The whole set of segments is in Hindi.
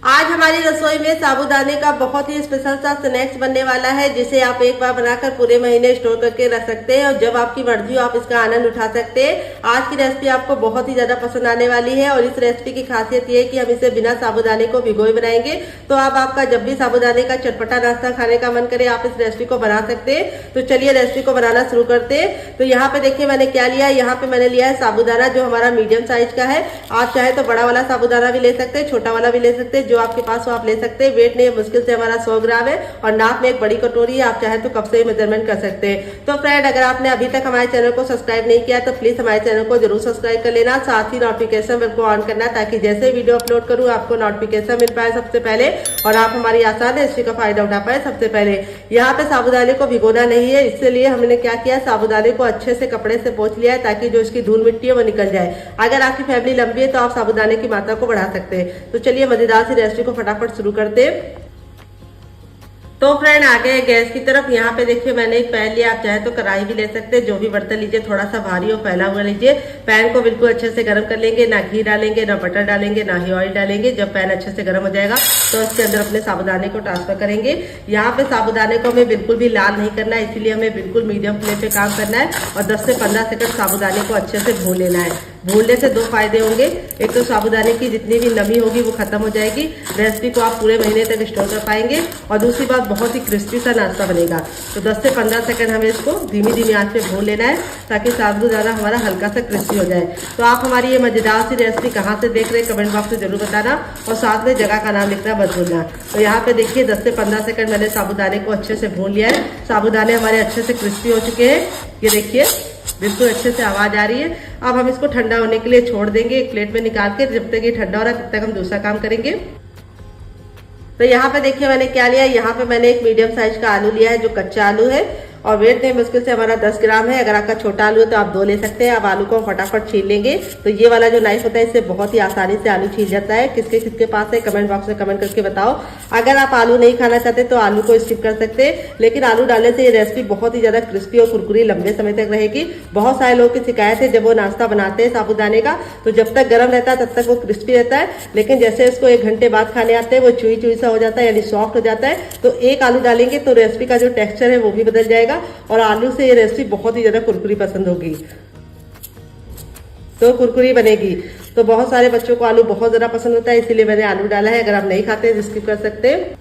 आज हमारी रसोई में साबूदाने का बहुत ही स्पेशल सा स्नैक्स बनने वाला है, जिसे आप एक बार बनाकर पूरे महीने स्टोर करके रख सकते हैं और जब आपकी मर्जी हो आप इसका आनंद उठा सकते हैं। आज की रेसिपी आपको बहुत ही ज्यादा पसंद आने वाली है और इस रेसिपी की खासियत ये है कि हम इसे बिना साबूदाने को भिगोए बनाएंगे। तो अब आपका जब भी साबूदाने का चटपटा नाश्ता खाने का मन करे आप इस रेसिपी को बना सकते हैं। तो चलिए रेसिपी को बनाना शुरू करते हैं। तो यहाँ पे देखिए मैंने क्या लिया है। यहाँ पे मैंने लिया है साबूदाना जो हमारा मीडियम साइज का है। आप चाहे तो बड़ा वाला साबूदाना भी ले सकते हैं, छोटा वाला भी ले सकते हैं, जो आपके पास हो आप ले सकते हैं। वेट नहीं, मुश्किल से हमारा 100 ग्राम है और नाप में एक बड़ी कटोरी है। आप चाहे तो कप से ही मेजरमेंट कर सकते हैं। तो फ्रेंड, अगर आपने अभी तक हमारे चैनल को सब्सक्राइब नहीं किया तो प्लीज हमारे चैनल को जरूर सब्सक्राइब कर लेना, साथ ही नोटिफिकेशन बेल को ऑन करना ताकि जैसे वीडियो अपलोड करूँ आपको नोटिफिकेशन मिल पाए सबसे पहले और आप हमारी आसान रेसिपी का फायदा उठा पाए सबसे पहले। यहाँ पे साबूदाने को भिगोना नहीं है, इसलिए हमने क्या किया, साबूदाने को अच्छे से कपड़े से पोंछ लिया है ताकि जो इसकी धूल मिट्टी है वो निकल जाए। अगर आपकी फैमिली लंबी है तो आप साबूदाने की मात्रा को बढ़ा सकते हैं। तो चलिए मजेदार सी रेसिपी को फटाफट शुरू करते हैं। तो फ्रेंड, आ गए गैस की तरफ। यहाँ पे देखिए मैंने एक पैन लिया, आप चाहे तो कढ़ाई भी ले सकते हैं, जो भी बर्तन लीजिए थोड़ा सा भारी और फैला हुआ लीजिए। पैन को बिल्कुल अच्छे से गर्म कर लेंगे, ना घी डालेंगे, ना बटर डालेंगे, ना ही ऑयल डालेंगे। जब पैन अच्छे से गर्म हो जाएगा तो इसके अंदर अपने साबूदाने को ट्रांसफर करेंगे। यहाँ पे साबूदाने को हमें बिल्कुल भी लाल नहीं करना है, इसीलिए हमें बिल्कुल मीडियम फ्लेम पे काम करना है और 10 से 15 सेकंड साबूदाने को अच्छे से भून लेना है। भूनने से दो फायदे होंगे, एक तो साबूदाने की जितनी भी नमी होगी वो खत्म हो जाएगी, रेसिपी को आप पूरे महीने तक स्टोर कर पाएंगे और दूसरी बात बहुत ही क्रिस्पी सा नाश्ता बनेगा। तो 10 से 15 सेकंड हमें इसको धीमी धीमी आंच पे भून लेना है ताकि साबूदाना हमारा हल्का सा क्रिस्पी हो जाए। तो आप हमारी ये मजेदार सी रेसिपी कहाँ से देख रहे हैं कमेंट बॉक्स में जरूर बताना और साथ में जगह का नाम लिखना मत भूलना। तो यहाँ पे देखिए 10 से 15 सेकंड मैंने साबूदाने को अच्छे से भून लिया है। साबूदाने हमारे अच्छे से क्रिस्पी हो चुके हैं, ये देखिए बिल्कुल अच्छे से आवाज आ रही है। अब हम इसको ठंडा होने के लिए छोड़ देंगे एक प्लेट में निकाल के। जब तक ये ठंडा हो रहा है तब तक हम दूसरा काम करेंगे। तो यहाँ पे देखिए मैंने क्या लिया है। यहाँ पे मैंने एक मीडियम साइज का आलू लिया है जो कच्चा आलू है और वेट नहीं मुश्किल से हमारा 10 ग्राम है। अगर आपका छोटा आलू है तो आप 2 ले सकते हैं। अब आलू को फटाफट छील लेंगे। तो ये वाला जो नाइफ होता है इससे बहुत ही आसानी से आलू छील जाता है। किसके किसके पास है कमेंट बॉक्स में कमेंट करके बताओ। अगर आप आलू नहीं खाना चाहते तो आलू को स्किप कर सकते हैं, लेकिन आलू डालने से ये रेसिपी बहुत ही ज्यादा क्रिस्पी और कुरकुरी लंबे समय तक रहेगी। बहुत सारे लोग की शिकायत है जब वो नाश्ता बनाते हैं साबूदाने का तो जब तक गर्म रहता है तब तक वो क्रिस्पी रहता है, लेकिन जैसे इसको 1 घंटे बाद खाने आते हैं वो चुई चुई सा हो जाता है, यानी सॉफ्ट हो जाता है। तो एक आलू डालेंगे तो रेसिपी का जो टेक्सचर है वो भी बदल जाएगा और आलू से ये रेसिपी बहुत ही ज्यादा कुरकुरी पसंद होगी, तो कुरकुरी बनेगी। तो बहुत सारे बच्चों को आलू बहुत ज्यादा पसंद होता है, इसीलिए मैंने आलू डाला है। अगर आप नहीं खाते तो स्किप कर सकते हैं।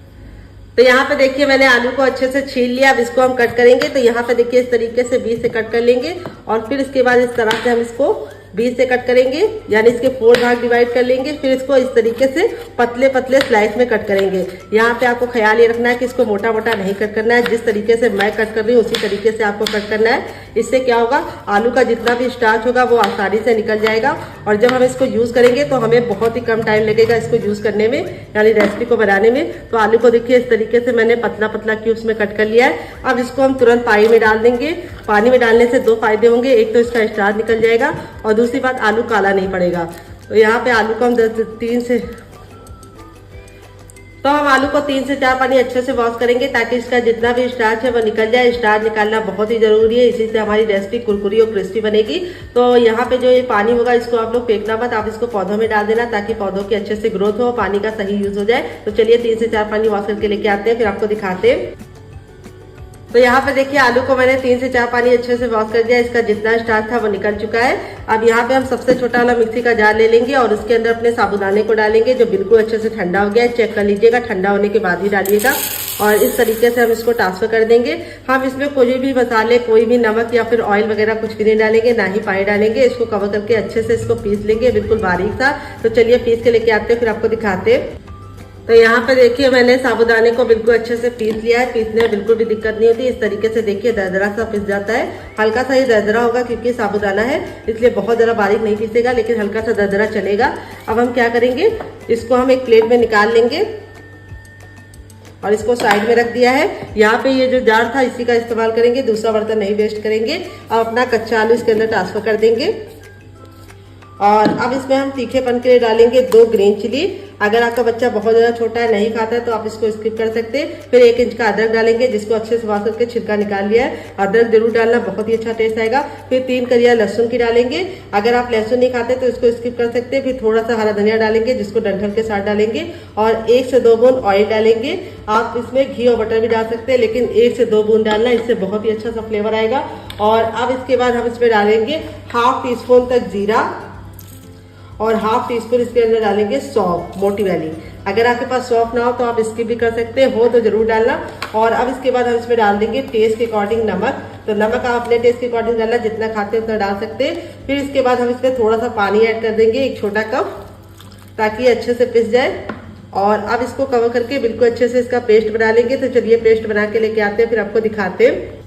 तो यहाँ पे देखिए मैंने आलू को अच्छे से छील लिया। अब इसको हम कट करेंगे। तो यहाँ पे देखिए इस तरीके से 20 से कट कर लेंगे और फिर इसके बाद इस तरह से हम इसको 20 से कट करेंगे, यानी इसके 4 भाग डिवाइड कर लेंगे। फिर इसको इस तरीके से पतले पतले स्लाइस में कट करेंगे। यहाँ पे आपको ख्याल ये रखना है कि इसको मोटा मोटा नहीं कट करना है। जिस तरीके से मैं कट कर रही हूँ उसी तरीके से आपको कट करना है। इससे क्या होगा, आलू का जितना भी स्टार्च होगा वो आसानी से निकल जाएगा और जब हम इसको यूज करेंगे तो हमें बहुत ही कम टाइम लगेगा इसको यूज करने में, यानी रेसिपी को बनाने में। तो आलू को देखिए इस तरीके से मैंने पतला पतला क्यूब्स में कट कर लिया है। अब इसको हम तुरंत पानी में डाल देंगे। पानी में डालने से 2 फायदे होंगे, एक तो इसका स्टार्च निकल जाएगा और दूसरी बात आलू काला नहीं पड़ेगा। तो यहाँ पे आलू को हम 3 से 4 पानी अच्छे से वॉश करेंगे ताकि इसका जितना भी स्टार्च है वो निकल जाए। स्टार्च निकालना बहुत ही जरूरी है, इसी से हमारी रेसिपी कुरकुरी और क्रिस्पी बनेगी। तो यहाँ पे जो ये पानी होगा इसको आप लोग फेंकना मत, आप इसको पौधों में डाल देना ताकि पौधों की अच्छे से ग्रोथ हो, पानी का सही यूज हो जाए। तो चलिए 3 से 4 पानी वॉश करके लेके आते हैं, फिर आपको दिखाते हैं। तो यहाँ पे देखिए आलू को मैंने 3 से 4 पानी अच्छे से वॉश कर दिया। इसका जितना स्टार्च था वो निकल चुका है। अब यहाँ पे हम सबसे छोटा वाला मिक्सी का जार ले लेंगे और उसके अंदर अपने साबूदाने को डालेंगे जो बिल्कुल अच्छे से ठंडा हो गया है। चेक कर लीजिएगा, ठंडा होने के बाद ही डालिएगा और इस तरीके से हम इसको ट्रांसफर कर देंगे। हम इसमें कोई भी मसाले, कोई भी नमक या फिर ऑयल वगैरह कुछ भी नहीं डालेंगे, ना ही पानी डालेंगे। इसको कवर करके अच्छे से इसको पीस लेंगे बिल्कुल बारीक सा। तो चलिए पीस के लेके आते हैं, फिर आपको दिखाते हैं। तो यहाँ पे देखिए मैंने साबूदाने को बिल्कुल अच्छे से पीस लिया है। पीसने में बिल्कुल भी दिक्कत नहीं होती। इस तरीके से देखिए दरदरा सा पिस जाता है। हल्का सा ही दरदरा होगा क्योंकि साबूदाना है, इसलिए बहुत ज्यादा बारीक नहीं पीसेगा, लेकिन हल्का सा दरदरा चलेगा। अब हम क्या करेंगे, इसको हम एक प्लेट में निकाल लेंगे और इसको साइड में रख दिया है। यहाँ पे ये जो जार था इसी का इस्तेमाल करेंगे, दूसरा बर्तन नहीं वेस्ट करेंगे। अब अपना कच्चा आलू इसके अंदर ट्रांसफर कर देंगे और अब इसमें हम तीखेपन के लिए डालेंगे 2 ग्रीन चिली। अगर आपका बच्चा बहुत ज्यादा छोटा है, नहीं खाता है, तो आप इसको स्किप कर सकते हैं। फिर 1 इंच का अदरक डालेंगे, जिसको अच्छे से वाश करके छिलका निकाल लिया है। अदरक जरूर डालना, बहुत ही अच्छा टेस्ट आएगा। फिर 3 कलियां लहसुन की डालेंगे। अगर आप लहसुन नहीं खाते तो इसको स्किप कर सकते हैं। फिर थोड़ा सा हरा धनिया डालेंगे, जिसको डंठल के साथ डालेंगे। और 1 से 2 बूंद ऑयल डालेंगे। आप इसमें घी और बटर भी डाल सकते हैं, लेकिन 1 से 2 बूंद डालना, इससे बहुत ही अच्छा सा फ्लेवर आएगा। और अब इसके बाद हम इसमें डालेंगे ½ टीस्पून तक जीरा और ½ टीस्पून इसके अंदर डालेंगे सौंफ, मोटी वाली। अगर आपके पास सौंफ ना हो तो आप स्किप भी कर सकते हैं, हो तो जरूर डालना। और अब इसके बाद हम इसमें डाल देंगे टेस्ट के अकॉर्डिंग नमक। तो नमक आप अपने टेस्ट के अकॉर्डिंग डालना, जितना खाते हैं उतना डाल सकते हैं। फिर इसके बाद हम इसमें थोड़ा सा पानी ऐड कर देंगे, 1 छोटा कप, ताकि अच्छे से पिस जाए। और अब इसको कवर करके बिल्कुल अच्छे से इसका पेस्ट बना लेंगे। तो चलिए पेस्ट बना के लेके आते हैं, फिर आपको दिखाते हैं।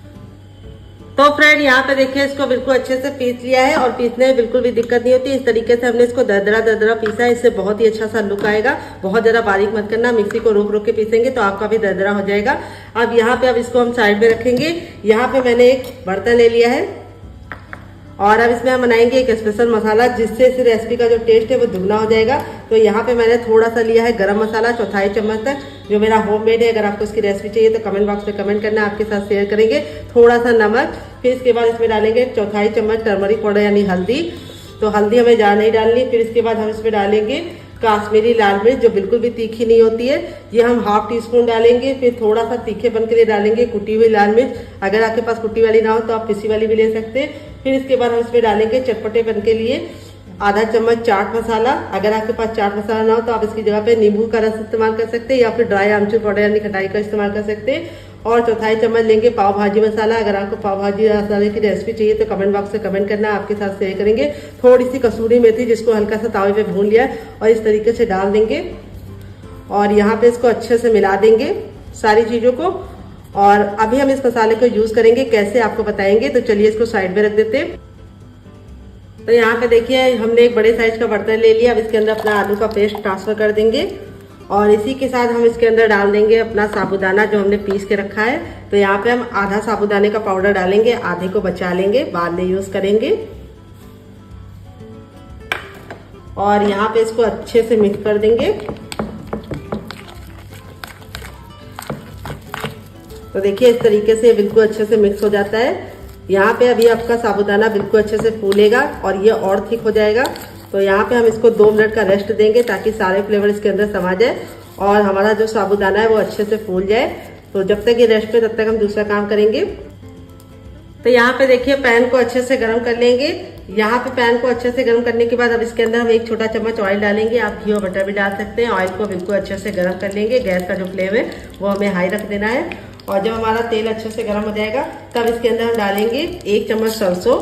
तो फ्रेंड यहाँ पे देखिए, इसको बिल्कुल अच्छे से पीस लिया है और पीसने में बिल्कुल भी दिक्कत नहीं होती। इस तरीके से हमने इसको दरदरा पीसा है, इससे बहुत ही अच्छा सा लुक आएगा। बहुत ज्यादा बारीक मत करना, मिक्सी को रोक के पीसेंगे तो आपका भी दरदरा हो जाएगा। अब यहाँ पे अब इसको हम साइड में रखेंगे। यहाँ पे मैंने एक बर्तन ले लिया है और अब इसमें हम बनाएंगे एक स्पेशल मसाला, जिससे इस रेसिपी का जो टेस्ट है वो दुगना हो जाएगा। तो यहाँ पे मैंने थोड़ा सा लिया है गरम मसाला, 1/4 चम्मच तक, जो मेरा होममेड है। अगर आपको इसकी रेसिपी चाहिए तो कमेंट बॉक्स में कमेंट करना, आपके साथ शेयर करेंगे। थोड़ा सा नमक, फिर इसके बाद इसमें डालेंगे 1/4 चम्मच टर्मरिक पाउडर यानी हल्दी। तो हल्दी हमें ज़्यादा नहीं डालनी। फिर इसके बाद हम इसमें डालेंगे काश्मीरी लाल मिर्च, जो बिल्कुल भी तीखी नहीं होती है, ये हम ½ टीस्पून डालेंगे। फिर थोड़ा सा तीखेपन के लिए डालेंगे कुटी हुई लाल मिर्च। अगर आपके पास कुटी वाली ना हो तो आप पिसी वाली भी ले सकते हैं। फिर इसके बाद हम इसमें डालेंगे चटपटेपन के लिए ½ चम्मच चाट मसाला। अगर आपके पास चाट मसाला ना हो तो आप इसकी जगह पे नींबू का रस इस्तेमाल कर सकते हैं, या फिर ड्राई आमचूर पाउडर यानी खटाई का इस्तेमाल कर सकते हैं। और 1/4 चम्मच लेंगे पाव भाजी मसाला। अगर आपको पाव भाजी मसाले की रेसिपी चाहिए तो कमेंट बॉक्स में कमेंट करना, आपके साथ शेयर करेंगे। थोड़ी सी कसूरी मेथी, जिसको हल्का सा तावे पे भून लिया और इस तरीके से डाल देंगे। और यहाँ पे इसको अच्छे से मिला देंगे सारी चीजों को। और अभी हम इस मसाले को यूज करेंगे, कैसे आपको बताएंगे। तो चलिए इसको साइड में रख देते हैं। तो यहाँ पे देखिए, हमने एक बड़े साइज का बर्तन ले लिया। अब इसके अंदर अपना आलू का पेस्ट ट्रांसफर कर देंगे और इसी के साथ हम इसके अंदर डाल देंगे अपना साबूदाना, जो हमने पीस के रखा है। तो यहाँ पे हम आधा साबूदाने का पाउडर डालेंगे, आधे को बचा लेंगे, बाद में यूज करेंगे। और यहाँ पे इसको अच्छे से मिक्स कर देंगे। तो देखिए, इस तरीके से बिल्कुल अच्छे से मिक्स हो जाता है। यहाँ पे अभी आपका साबूदाना बिल्कुल अच्छे से फूलेगा और ये और थिक हो जाएगा। तो यहाँ पे हम इसको 2 मिनट का रेस्ट देंगे, ताकि सारे फ्लेवर इसके अंदर समा जाए और हमारा जो साबूदाना है वो अच्छे से फूल जाए। तो जब तक ये रेस्ट पे, तब तक हम दूसरा काम करेंगे। तो यहाँ पे देखिए, पैन को अच्छे से गर्म कर लेंगे। यहाँ पे पैन को अच्छे से गर्म करने के बाद अब इसके अंदर हम 1 छोटा चम्मच ऑयल डालेंगे। आप घी और बटर भी डाल सकते हैं। ऑयल को बिल्कुल अच्छे से गर्म कर लेंगे। गैस का जो फ्लेम है वो हमें हाई रख देना है। और जब हमारा तेल अच्छे से गर्म हो जाएगा, तब इसके अंदर हम डालेंगे 1 चम्मच सरसों।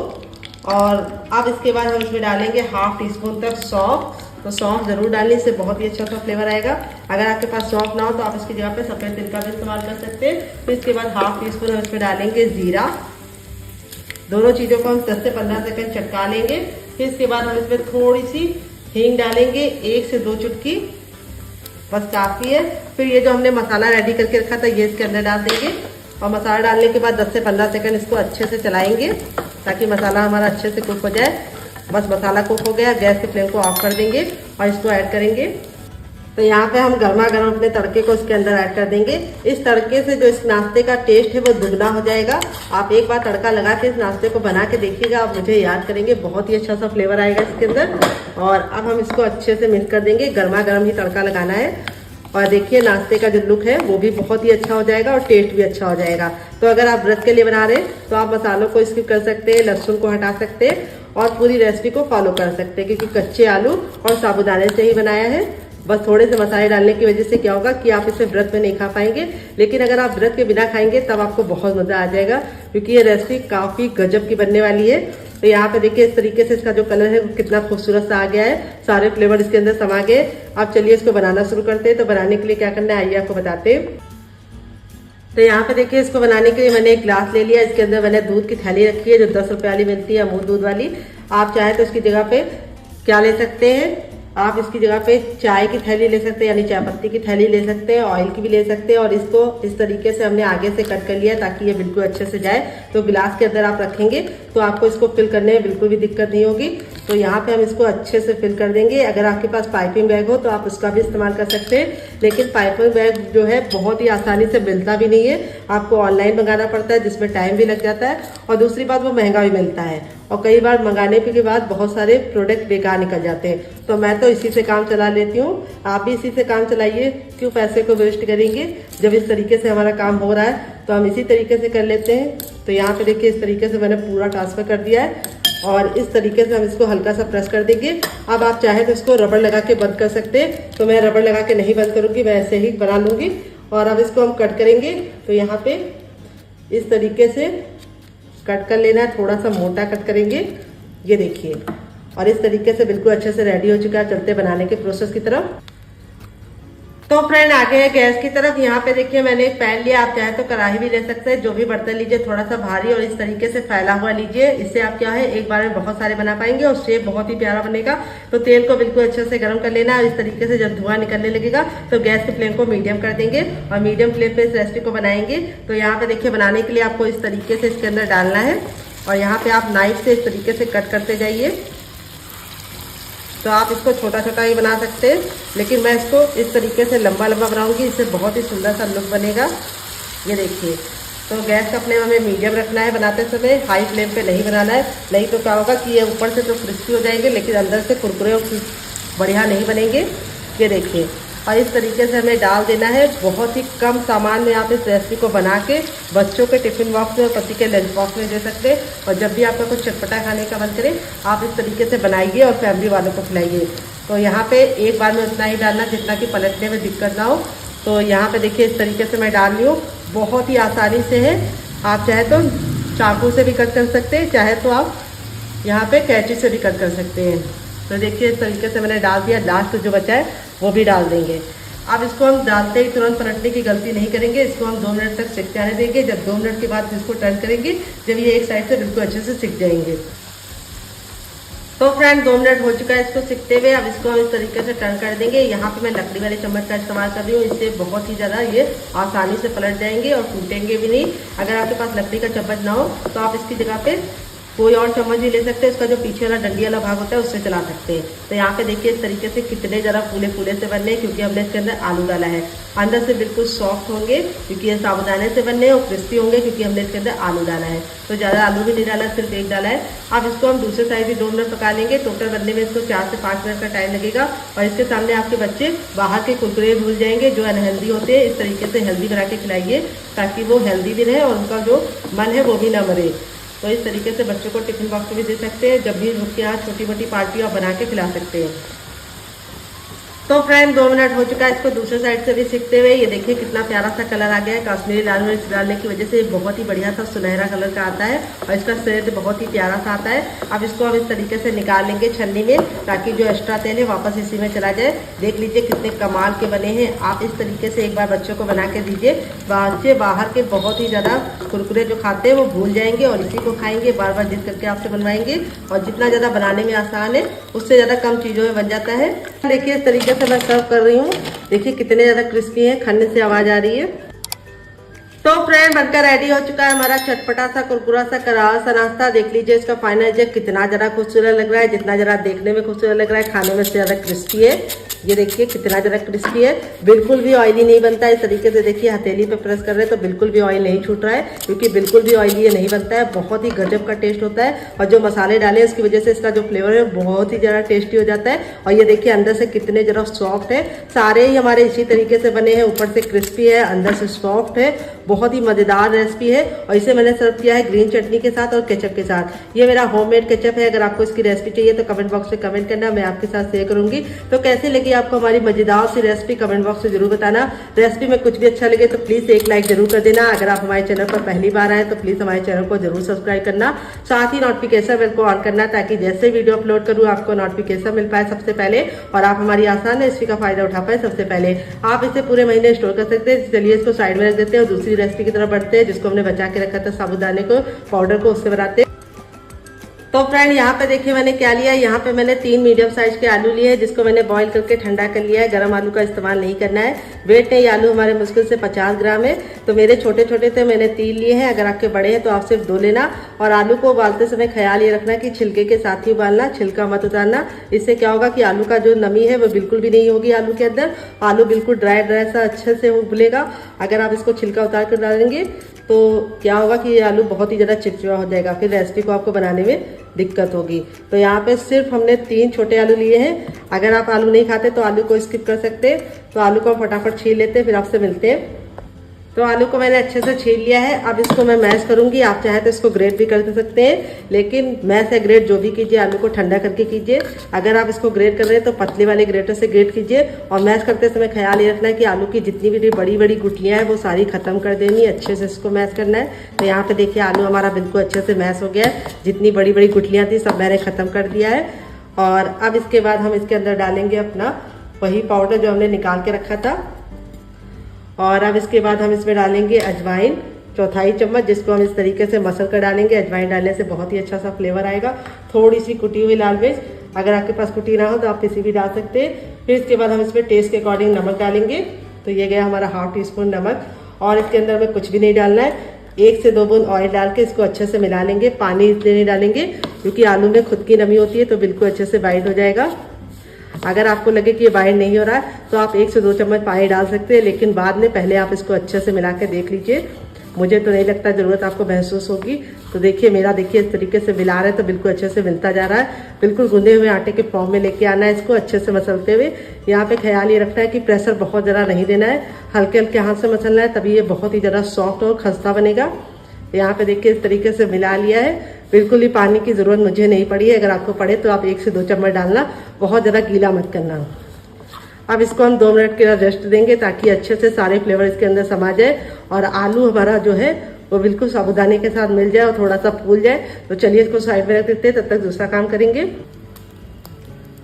और अब इसके बाद हम इसमें डालेंगे ½ टीस्पून तक सौंफ। तो सौंफ जरूर डालने से बहुत ही अच्छा सा फ्लेवर आएगा। अगर आपके पास सौंफ ना हो तो आप इसकी जगह पे सफेद तिल का भी इस्तेमाल कर सकते हैं। फिर इसके बाद ½ टीस्पून हम इसमें डालेंगे जीरा। दोनों चीजों को हम 10 से 15 सेकंड चटका लेंगे। फिर इसके बाद हम इसमें थोड़ी सी हींग डालेंगे, 1 से 2 चुटकी, बस काफी है। फिर ये जो हमने मसाला रेडी करके रखा था, ये इसके अंदर डाल देंगे। और मसाला डालने के बाद 10 से 15 सेकंड इसको अच्छे से चलाएंगे, ताकि मसाला हमारा अच्छे से कुक हो जाए। बस मसाला कुक हो गया, गैस के फ्लेम को ऑफ कर देंगे और इसको ऐड करेंगे। तो यहाँ पे हम गर्मा गर्म अपने तड़के को इसके अंदर ऐड कर देंगे। इस तड़के से जो इस नाश्ते का टेस्ट है वो दुगना हो जाएगा। आप एक बार तड़का लगा के इस नाश्ते को बना के देखिएगा, आप मुझे याद करेंगे, बहुत ही अच्छा सा फ्लेवर आएगा इसके अंदर। और अब हम इसको अच्छे से मिक्स कर देंगे। गर्मा गर्म ही तड़का लगाना है। और देखिए, नाश्ते का जो लुक है वो भी बहुत ही अच्छा हो जाएगा और टेस्ट भी अच्छा हो जाएगा। तो अगर आप व्रत के लिए बना रहे हैं तो आप मसालों को स्किप कर सकते हैं, लहसुन को हटा सकते हैं और पूरी रेसिपी को फॉलो कर सकते हैं, क्योंकि कच्चे आलू और साबूदाने से ही बनाया है। बस थोड़े से मसाले डालने की वजह से क्या होगा कि आप इसे व्रत में नहीं खा पाएंगे, लेकिन अगर आप व्रत के बिना खाएंगे तब आपको बहुत मजा आ जाएगा, क्योंकि ये रेसिपी काफी गजब की बनने वाली है। तो यहाँ पे देखिए, इस तरीके से इसका जो कलर है वो कितना खूबसूरत सा आ गया है। सारे फ्लेवर इसके अंदर समा गए। अब चलिए इसको बनाना शुरू करते हैं। तो बनाने के लिए क्या करना है आइए आपको बताते हैं। तो यहाँ पे देखिए, इसको बनाने के लिए मैंने एक ग्लास ले लिया। इसके अंदर मैंने दूध की थैली रखी है, जो 10 रुपए वाली मिलती है, अमूल दूध वाली। आप चाहे तो इसकी जगह पे क्या ले सकते हैं, आप इसकी जगह पे चाय की थैली ले सकते हैं, यानी चाय पत्ती की थैली ले सकते हैं, ऑयल की भी ले सकते हैं। और इसको इस तरीके से हमने आगे से कट कर लिया ताकि ये बिल्कुल अच्छे से जाए। तो गिलास के अंदर आप रखेंगे तो आपको इसको फिल करने में बिल्कुल भी दिक्कत नहीं होगी। तो यहाँ पे हम इसको अच्छे से फिल कर देंगे। अगर आपके पास पाइपिंग बैग हो तो आप उसका भी इस्तेमाल कर सकते हैं, लेकिन पाइपिंग बैग जो है बहुत ही आसानी से मिलता भी नहीं है, आपको ऑनलाइन मंगाना पड़ता है जिसमें टाइम भी लग जाता है और दूसरी बात वो महंगा भी मिलता है और कई बार मंगाने के बाद बहुत सारे प्रोडक्ट बेकार निकल जाते हैं। तो मैं तो इसी से काम चला लेती हूँ, आप भी इसी से काम चलाइए, क्यों पैसे को वेस्ट करेंगे जब इस तरीके से हमारा काम हो रहा है। तो हम इसी तरीके से कर लेते हैं। तो यहाँ पे देखिए इस तरीके से मैंने पूरा ट्रांसफर कर दिया है और इस तरीके से हम इसको हल्का सा प्रेस कर देंगे। अब आप चाहे तो इसको रबड़ लगा के बंद कर सकते हैं, तो मैं रबड़ लगा के नहीं बंद करूँगी, मैं ऐसे ही बना लूँगी। और अब इसको हम कट करेंगे। तो यहाँ पे इस तरीके से कट कर लेना है, थोड़ा सा मोटा कट करेंगे, ये देखिए। और इस तरीके से बिल्कुल अच्छे से रेडी हो चुका है। चलते बनाने के प्रोसेस की तरफ। तो फ्रेंड आगे है गैस की तरफ। यहाँ पे देखिए मैंने एक पैन लिया, आप चाहे तो कढ़ाई भी ले सकते हैं, जो भी बर्तन लीजिए थोड़ा सा भारी और इस तरीके से फैला हुआ लीजिए। इससे आप क्या है एक बार में बहुत सारे बना पाएंगे और शेप बहुत ही प्यारा बनेगा। तो तेल को बिल्कुल अच्छे से गर्म कर लेना है। इस तरीके से जब धुआं निकलने लगेगा तो गैस की फ्लेम को मीडियम कर देंगे और मीडियम फ्लेम पे इस रेसिपी को बनाएंगे। तो यहाँ पे देखिए बनाने के लिए आपको इस तरीके से इसके अंदर डालना है और यहाँ पे आप नाइफ से इस तरीके से कट करते जाइए। तो आप इसको छोटा छोटा ही बना सकते हैं, लेकिन मैं इसको इस तरीके से लंबा लंबा बनाऊंगी, इससे बहुत ही सुंदर सा लुक बनेगा। ये देखिए। तो गैस का फ्लेम हमें मीडियम रखना है बनाते समय, हाई फ्लेम पे नहीं बनाना है, नहीं तो क्या होगा कि ये ऊपर से तो क्रिस्पी हो जाएंगे लेकिन अंदर से कुरकुरे और बढ़िया नहीं बनेंगे। ये देखिए। और इस तरीके से हमें डाल देना है। बहुत ही कम सामान में आप इस रेसिपी को बना के बच्चों के टिफिन बॉक्स में और पति के लंच बॉक्स में दे सकते हैं। और जब भी आपका कुछ चटपटा खाने का मन करे आप इस तरीके से बनाइए और फैमिली वालों को खिलाइए। तो यहाँ पे एक बार में उतना ही डालना जितना कि पलटने में दिक्कत ना हो। तो यहाँ पे देखिए इस तरीके से मैं डाल रही हूँ, बहुत ही आसानी से है। आप चाहे तो चाकू से भी कट कर सकते हैं, चाहे तो आप यहाँ पे कैंची से भी कट कर सकते हैं। तो देखिए इस तरीके से मैंने डाल दिया। लास्ट जो बचा है वो भी डाल देंगे। अब इसको हम डालते ही तुरंत पलटने की गलती नहीं करेंगे, इसको हम 2 मिनट तक सिक जाने देंगे। जब 2 मिनट के बाद इसको टर्न करेंगे, जब ये एक साइड से बिल्कुल अच्छे से सिक जाएंगे। तो फ्रेंड 2 मिनट हो चुका है इसको सिकते हुए। अब इसको हम इस तरीके से टर्न कर देंगे। यहाँ पे मैं लकड़ी वाले चम्मच का इस्तेमाल कर रही हूँ, इससे बहुत ही ज़्यादा ये आसानी से पलट जाएंगे और टूटेंगे भी नहीं। अगर आपके पास लकड़ी का चम्मच ना हो तो आप इसकी जगह पे कोई और चम्मच भी ले सकते हैं, उसका जो पीछे वाला डंडी वाला भाग होता है उससे चला सकते हैं। तो यहाँ पे देखिए इस तरीके से कितने ज़रा फूले फूले से बनने, क्योंकि हमने इसके अंदर आलू डाला है। अंदर से बिल्कुल सॉफ्ट होंगे क्योंकि ये साबुदाने से बनने, और क्रिस्पी होंगे क्योंकि हमने इसके अंदर आलू डाला है। तो ज़्यादा आलू भी नहीं डाला, सिर्फ एक डाला है। अब इसको हम दूसरे साइड भी 2 मिनट पका लेंगे। टोटल बनने में इसको 4 से 5 मिनट का टाइम लगेगा। और इसके सामने आपके बच्चे बाहर के कुरकुरे भूल जाएंगे जो अनहेल्दी होते हैं। इस तरीके से हेल्दी बना के खिलाइए ताकि वो हेल्दी भी रहे और उनका जो मन है वो भी ना मरे। तो इस तरीके से बच्चों को टिफिन बॉक्स में भी दे सकते हैं, जब भी उनके यहाँ छोटी मोटी पार्टी आप बना के खिला सकते हैं। तो फ्रेंड 2 मिनट हो चुका है इसको दूसरे साइड से भी सीखते हुए। ये देखिए कितना प्यारा सा कलर आ गया है। कश्मीरी लाल मिर्च डालने की वजह से बहुत ही बढ़िया सा सुनहरा कलर का आता है और इसका सेंट बहुत ही प्यारा सा आता है। अब इसको हम इस तरीके से निकाल लेंगे छन्नी में, ताकि जो एक्स्ट्रा तेल है वापस इसी में चला जाए। देख लीजिए कितने कमाल के बने हैं। आप इस तरीके से एक बार बच्चों को बना के दीजिए। बच्चे बाहर के बहुत ही ज़्यादा कुरकुरे जो खाते हैं वो भूल जाएंगे और इसी को खाएंगे, बार बार जिद करके आपसे बनवाएंगे। और जितना ज़्यादा बनाने में आसान है उससे ज़्यादा कम चीज़ों में बन जाता है। देखिए इस तरीके से मैं सर्व कर रही हूँ। देखिए कितने ज्यादा क्रिस्पी है, खाने से आवाज आ रही है। तो फ्रेंड बनकर रेडी हो चुका है हमारा चटपटा सा कुरकुरा सा करारा सा नाश्ता। देख लीजिए इसका फाइनल रिजल्ट कितना जरा खूबसूरत लग रहा है, जितना जरा देखने में खूबसूरत लग रहा है खाने में से ज्यादा क्रिस्पी है। ये देखिए कितना जरा क्रिस्पी है, बिल्कुल भी ऑयली नहीं बनता है। इस तरीके से देखिए हथेली पे प्रेस कर रहे हैं तो बिल्कुल भी ऑयल नहीं छूट रहा है, क्योंकि बिल्कुल भी ऑयली ये नहीं बनता है। बहुत ही गजब का टेस्ट होता है और जो मसाले डाले उसकी वजह से इसका जो फ्लेवर है बहुत ही ज़्यादा टेस्टी हो जाता है। और ये देखिए अंदर से कितने जरा सॉफ्ट है। सारे ही हमारे इसी तरीके से बने हैं, ऊपर से क्रिस्पी है, अंदर से सॉफ्ट है। बहुत ही मजेदार रेसिपी है और इसे मैंने सर्व किया है ग्रीन चटनी के साथ और केचप के साथ। ये मेरा होममेड केचप है। अगर आपको इसकी रेसिपी चाहिए तो कमेंट बॉक्स में कमेंट करना, मैं आपके साथ शेयर करूंगी। तो कैसी लगी आपको हमारी मजेदार सी रेसिपी कमेंट बॉक्स में जरूर बताना। रेसिपी में कुछ भी अच्छा लगे तो प्लीज एक लाइक जरूर कर देना। अगर आप हमारे चैनल पर पहली बार आए तो प्लीज हमारे चैनल को जरूर सब्सक्राइब करना, साथ ही नोटिफिकेशन बेल को ऑन करना, ताकि जैसे वीडियो अपलोड करूँ आपको नोटिफिकेशन मिल पाए सबसे पहले और आप हमारी आसान रेसिपी का फायदा उठा पाए सबसे पहले। आप इसे पूरे महीने स्टोर कर सकते हैं। चलिए इसको साइड में रख देते हैं और दूसरी रेसिपी की तरफ बढ़ते हैं, जिसको हमने बचा के रखा था साबुदाने को पाउडर को, उससे बनाते हैं। तो फ्रेंड यहाँ पे देखिए मैंने क्या लिया है। यहाँ पे मैंने 3 मीडियम साइज के आलू लिए हैं, जिसको मैंने बॉईल करके ठंडा कर लिया है। गर्म आलू का इस्तेमाल नहीं करना है। वेट नहीं, आलू हमारे मुश्किल से 50 ग्राम है। तो मेरे छोटे छोटे थे, मैंने 3 लिए हैं। अगर आपके बड़े हैं तो आप सिर्फ 2 लेना। और आलू को उबालते समय ख्याल ये रखना कि छिलके के साथ ही उबालना, छिलका मत उतारना। इससे क्या होगा कि आलू का जो नमी है वो बिल्कुल भी नहीं होगी आलू के अंदर। आलू बिल्कुल ड्राई ड्राई सा अच्छे से उबलेगा। अगर आप इसको छिलका उतार कर डालेंगे तो क्या होगा कि ये आलू बहुत ही ज़्यादा चिपचिपा हो जाएगा, फिर रेसिपी को आपको बनाने में दिक्कत होगी। तो यहाँ पे सिर्फ हमने 3 छोटे आलू लिए हैं। अगर आप आलू नहीं खाते तो आलू को स्किप कर सकते हैं। तो आलू को हम फटाफट छील लेते हैं, फिर आपसे मिलते हैं। तो आलू को मैंने अच्छे से छील लिया है। अब इसको मैं मैश करूंगी। आप चाहे तो इसको ग्रेट भी कर सकते हैं, लेकिन मैश या ग्रेट जो भी कीजिए आलू को ठंडा करके कीजिए। अगर आप इसको ग्रेट कर रहे हैं तो पतले वाले ग्रेटर से ग्रेट कीजिए। और मैश करते समय ख्याल ये रखना है कि आलू की जितनी भी बड़ी बड़ी गुठलियाँ हैं वो सारी खत्म कर देनी है। अच्छे से इसको मैश करना है। तो यहाँ पे देखिए आलू हमारा बिल्कुल अच्छे से मैश हो गया है। जितनी बड़ी बड़ी गुठलियाँ थी सब मैंने खत्म कर दिया है। और अब इसके बाद हम इसके अंदर डालेंगे अपना वही पाउडर जो हमने निकाल के रखा था। और अब इसके बाद हम इसमें डालेंगे अजवाइन 1/4 चम्मच, जिसको हम इस तरीके से मसल कर डालेंगे। अजवाइन डालने से बहुत ही अच्छा सा फ्लेवर आएगा। थोड़ी सी कुटी हुई लाल मिर्च, अगर आपके पास कुटी ना हो तो आप किसी भी डाल सकते हैं। फिर इसके बाद हम इसमें टेस्ट के अकॉर्डिंग नमक डालेंगे। तो ये गया हमारा 1/2 टीस्पून नमक। और इसके अंदर में कुछ भी नहीं डालना है। 1 से 2 बूंद ऑयल डाल के इसको अच्छे से मिला लेंगे। पानी इसलिए नहीं डालेंगे क्योंकि आलू में खुद की नमी होती है, तो बिल्कुल अच्छे से बाइंड हो जाएगा। अगर आपको लगे कि ये बाइंड नहीं हो रहा है तो आप 1 से 2 चम्मच पानी डाल सकते हैं, लेकिन बाद में पहले आप इसको अच्छे से मिला के देख लीजिए। मुझे तो नहीं लगता ज़रूरत आपको महसूस होगी। तो देखिए मेरा, देखिए इस तरीके से मिला रहे हैं तो बिल्कुल अच्छे से मिलता जा रहा है। बिल्कुल गूंदे हुए आटे के फॉर्म में लेके आना है इसको अच्छे से मसलते हुए। यहाँ पे ख्याल ये रखना है कि प्रेशर बहुत ज़्यादा नहीं देना है, हल्के हल्के हाथ से मसलना है, तभी ये बहुत ही ज़्यादा सॉफ्ट और खस्ता बनेगा। यहाँ पे देखिए इस तरीके से मिला लिया है। बिल्कुल ही पानी की ज़रूरत मुझे नहीं पड़ी है। अगर आपको पड़े तो आप 1 से 2 चम्मच डालना, बहुत ज़्यादा गीला मत करना। अब इसको हम 2 मिनट के लिए रेस्ट देंगे ताकि अच्छे से सारे फ्लेवर इसके अंदर समा जाए और आलू हमारा जो है वो बिल्कुल साबूदाने के साथ मिल जाए और थोड़ा सा फूल जाए। तो चलिए इसको साइड में रख देते हैं, तब तक दूसरा काम करेंगे।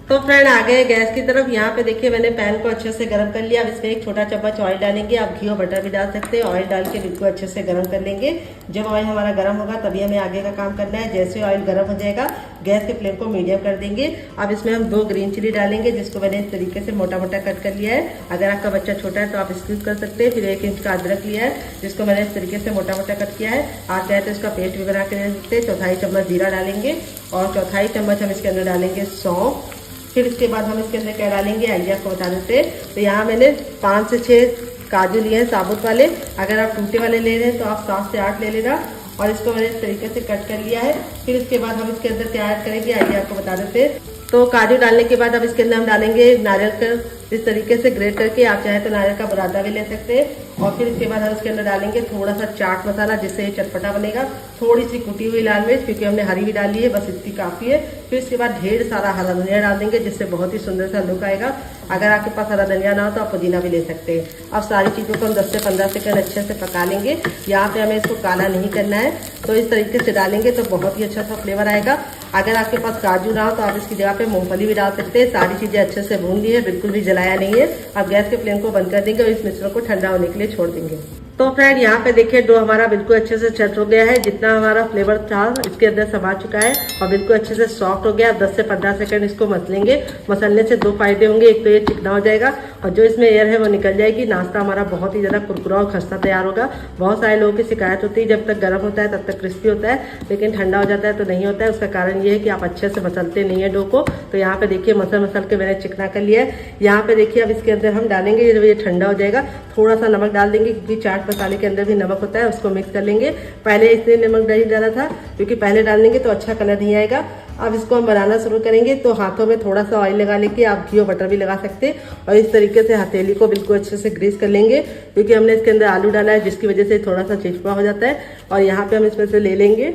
तो फ्रेंड आ गए गैस की तरफ। यहाँ पे देखिए मैंने पैन को अच्छे से गर्म कर लिया। अब इसमें 1 छोटा चम्मच ऑयल डालेंगे। आप घी और बटर भी डाल सकते हैं। ऑयल डाल के बिल्कुल अच्छे से गर्म कर लेंगे। जब ऑयल हमारा गर्म होगा तभी हमें आगे का काम करना है। जैसे ऑयल गर्म हो जाएगा गैस के फ्लेम को मीडियम कर देंगे। अब इसमें हम 2 ग्रीन चिली डालेंगे, जिसको मैंने इस तरीके से मोटा मोटा कट कर लिया है। अगर आपका बच्चा छोटा है तो आप स्किप कर सकते हैं। फिर 1 इंच का अदरक लिया है, जिसको मैंने इस तरीके से मोटा मोटा कट किया है। आप चाहे तो इसका पेस्ट भी बना के दे सकते हैं। 1/4 चम्मच जीरा डालेंगे और 1/4 चम्मच हम इसके अंदर डालेंगे सौंफ। फिर इसके बाद हम इसके अंदर क्या डालेंगे आइए आपको बता देते हैं। तो यहाँ मैंने 5 से 6 काजू लिए हैं साबुत वाले। अगर आप टूटे वाले ले रहे हैं तो आप 7 से 8 ले लेना। और इसको मैंने इस तरीके से कट कर लिया है। फिर इसके बाद हम इसके अंदर क्या ऐड करेंगे आइए आपको बता देते हैं। तो काजू डालने के बाद अब इसके अंदर हम डालेंगे नारियल का इस तरीके से ग्रेट करके। आप चाहे तो नारियल का बुरादा भी ले सकते हैं। और फिर इसके बाद हम इसके अंदर डालेंगे थोड़ा सा चाट मसाला, जिससे ये चटपटा बनेगा। थोड़ी सी कुटी हुई लाल मिर्च, क्योंकि हमने हरी भी डाली है, बस इतनी काफ़ी है। फिर इसके बाद ढेर सारा हरा धनिया डाल देंगे, जिससे बहुत ही सुंदर सा लुक आएगा। अगर आपके पास हरा धनिया ना हो तो आप पुदीना भी ले सकते हैं। अब सारी चीज़ों को हम 10 से 15 सेकंड अच्छे से पका लेंगे। यहाँ पे हमें इसको काला नहीं करना है। तो इस तरीके से डालेंगे तो बहुत ही अच्छा सा फ्लेवर आएगा। अगर आपके पास काजू ना हो तो आप इसकी जगह पे मूंगफली भी डाल सकते हैं। सारी चीज़ें अच्छे से भून ली है, बिल्कुल भी जलाया नहीं है। अब गैस के फ्लेम को बंद कर देंगे और इस मिश्रण को ठंडा होने के लिए छोड़ देंगे। तो फ्रेंड यहाँ पे देखिए डो हमारा बिल्कुल अच्छे से सेट हो गया है। जितना हमारा फ्लेवर था इसके अंदर समा चुका है और बिल्कुल अच्छे से सॉफ्ट हो गया। 10 से 15 सेकंड इसको मसलेंगे। मसलने से 2 फायदे होंगे। एक तो ये चिकना हो जाएगा और जो इसमें एयर है वो निकल जाएगी। नाश्ता हमारा बहुत ही ज़्यादा कुरकुरा और खस्ता तैयार होगा। बहुत सारे लोगों की शिकायत होती है जब तक गर्म होता है तब तक क्रिस्पी होता है, लेकिन ठंडा हो जाता है तो नहीं होता है। उसका कारण ये है कि आप अच्छे से मसलते नहीं है डो को। तो यहाँ पे देखिए मसल के मैंने चिकना कर लिया है। यहाँ पे देखिए अब इसके अंदर हम डालेंगे, जब ये ठंडा हो जाएगा थोड़ा सा नमक डाल देंगे, क्योंकि चाट मसाले के अंदर भी नमक होता है। उसको मिक्स कर लेंगे। पहले इसलिए नमक नहीं डाला था क्योंकि पहले डालेंगे तो अच्छा कलर नहीं आएगा। अब इसको हम बनाना शुरू करेंगे। तो हाथों में थोड़ा सा ऑयल लगा लेके आप घी और बटर भी लगा सकते हैं और इस तरीके से हथेली को बिल्कुल अच्छे से ग्रीस कर लेंगे, क्योंकि हमने इसके अंदर आलू डाला है, जिसकी वजह से थोड़ा सा चिपचिपा हो जाता है। और यहाँ पे हम इसमें से ले लेंगे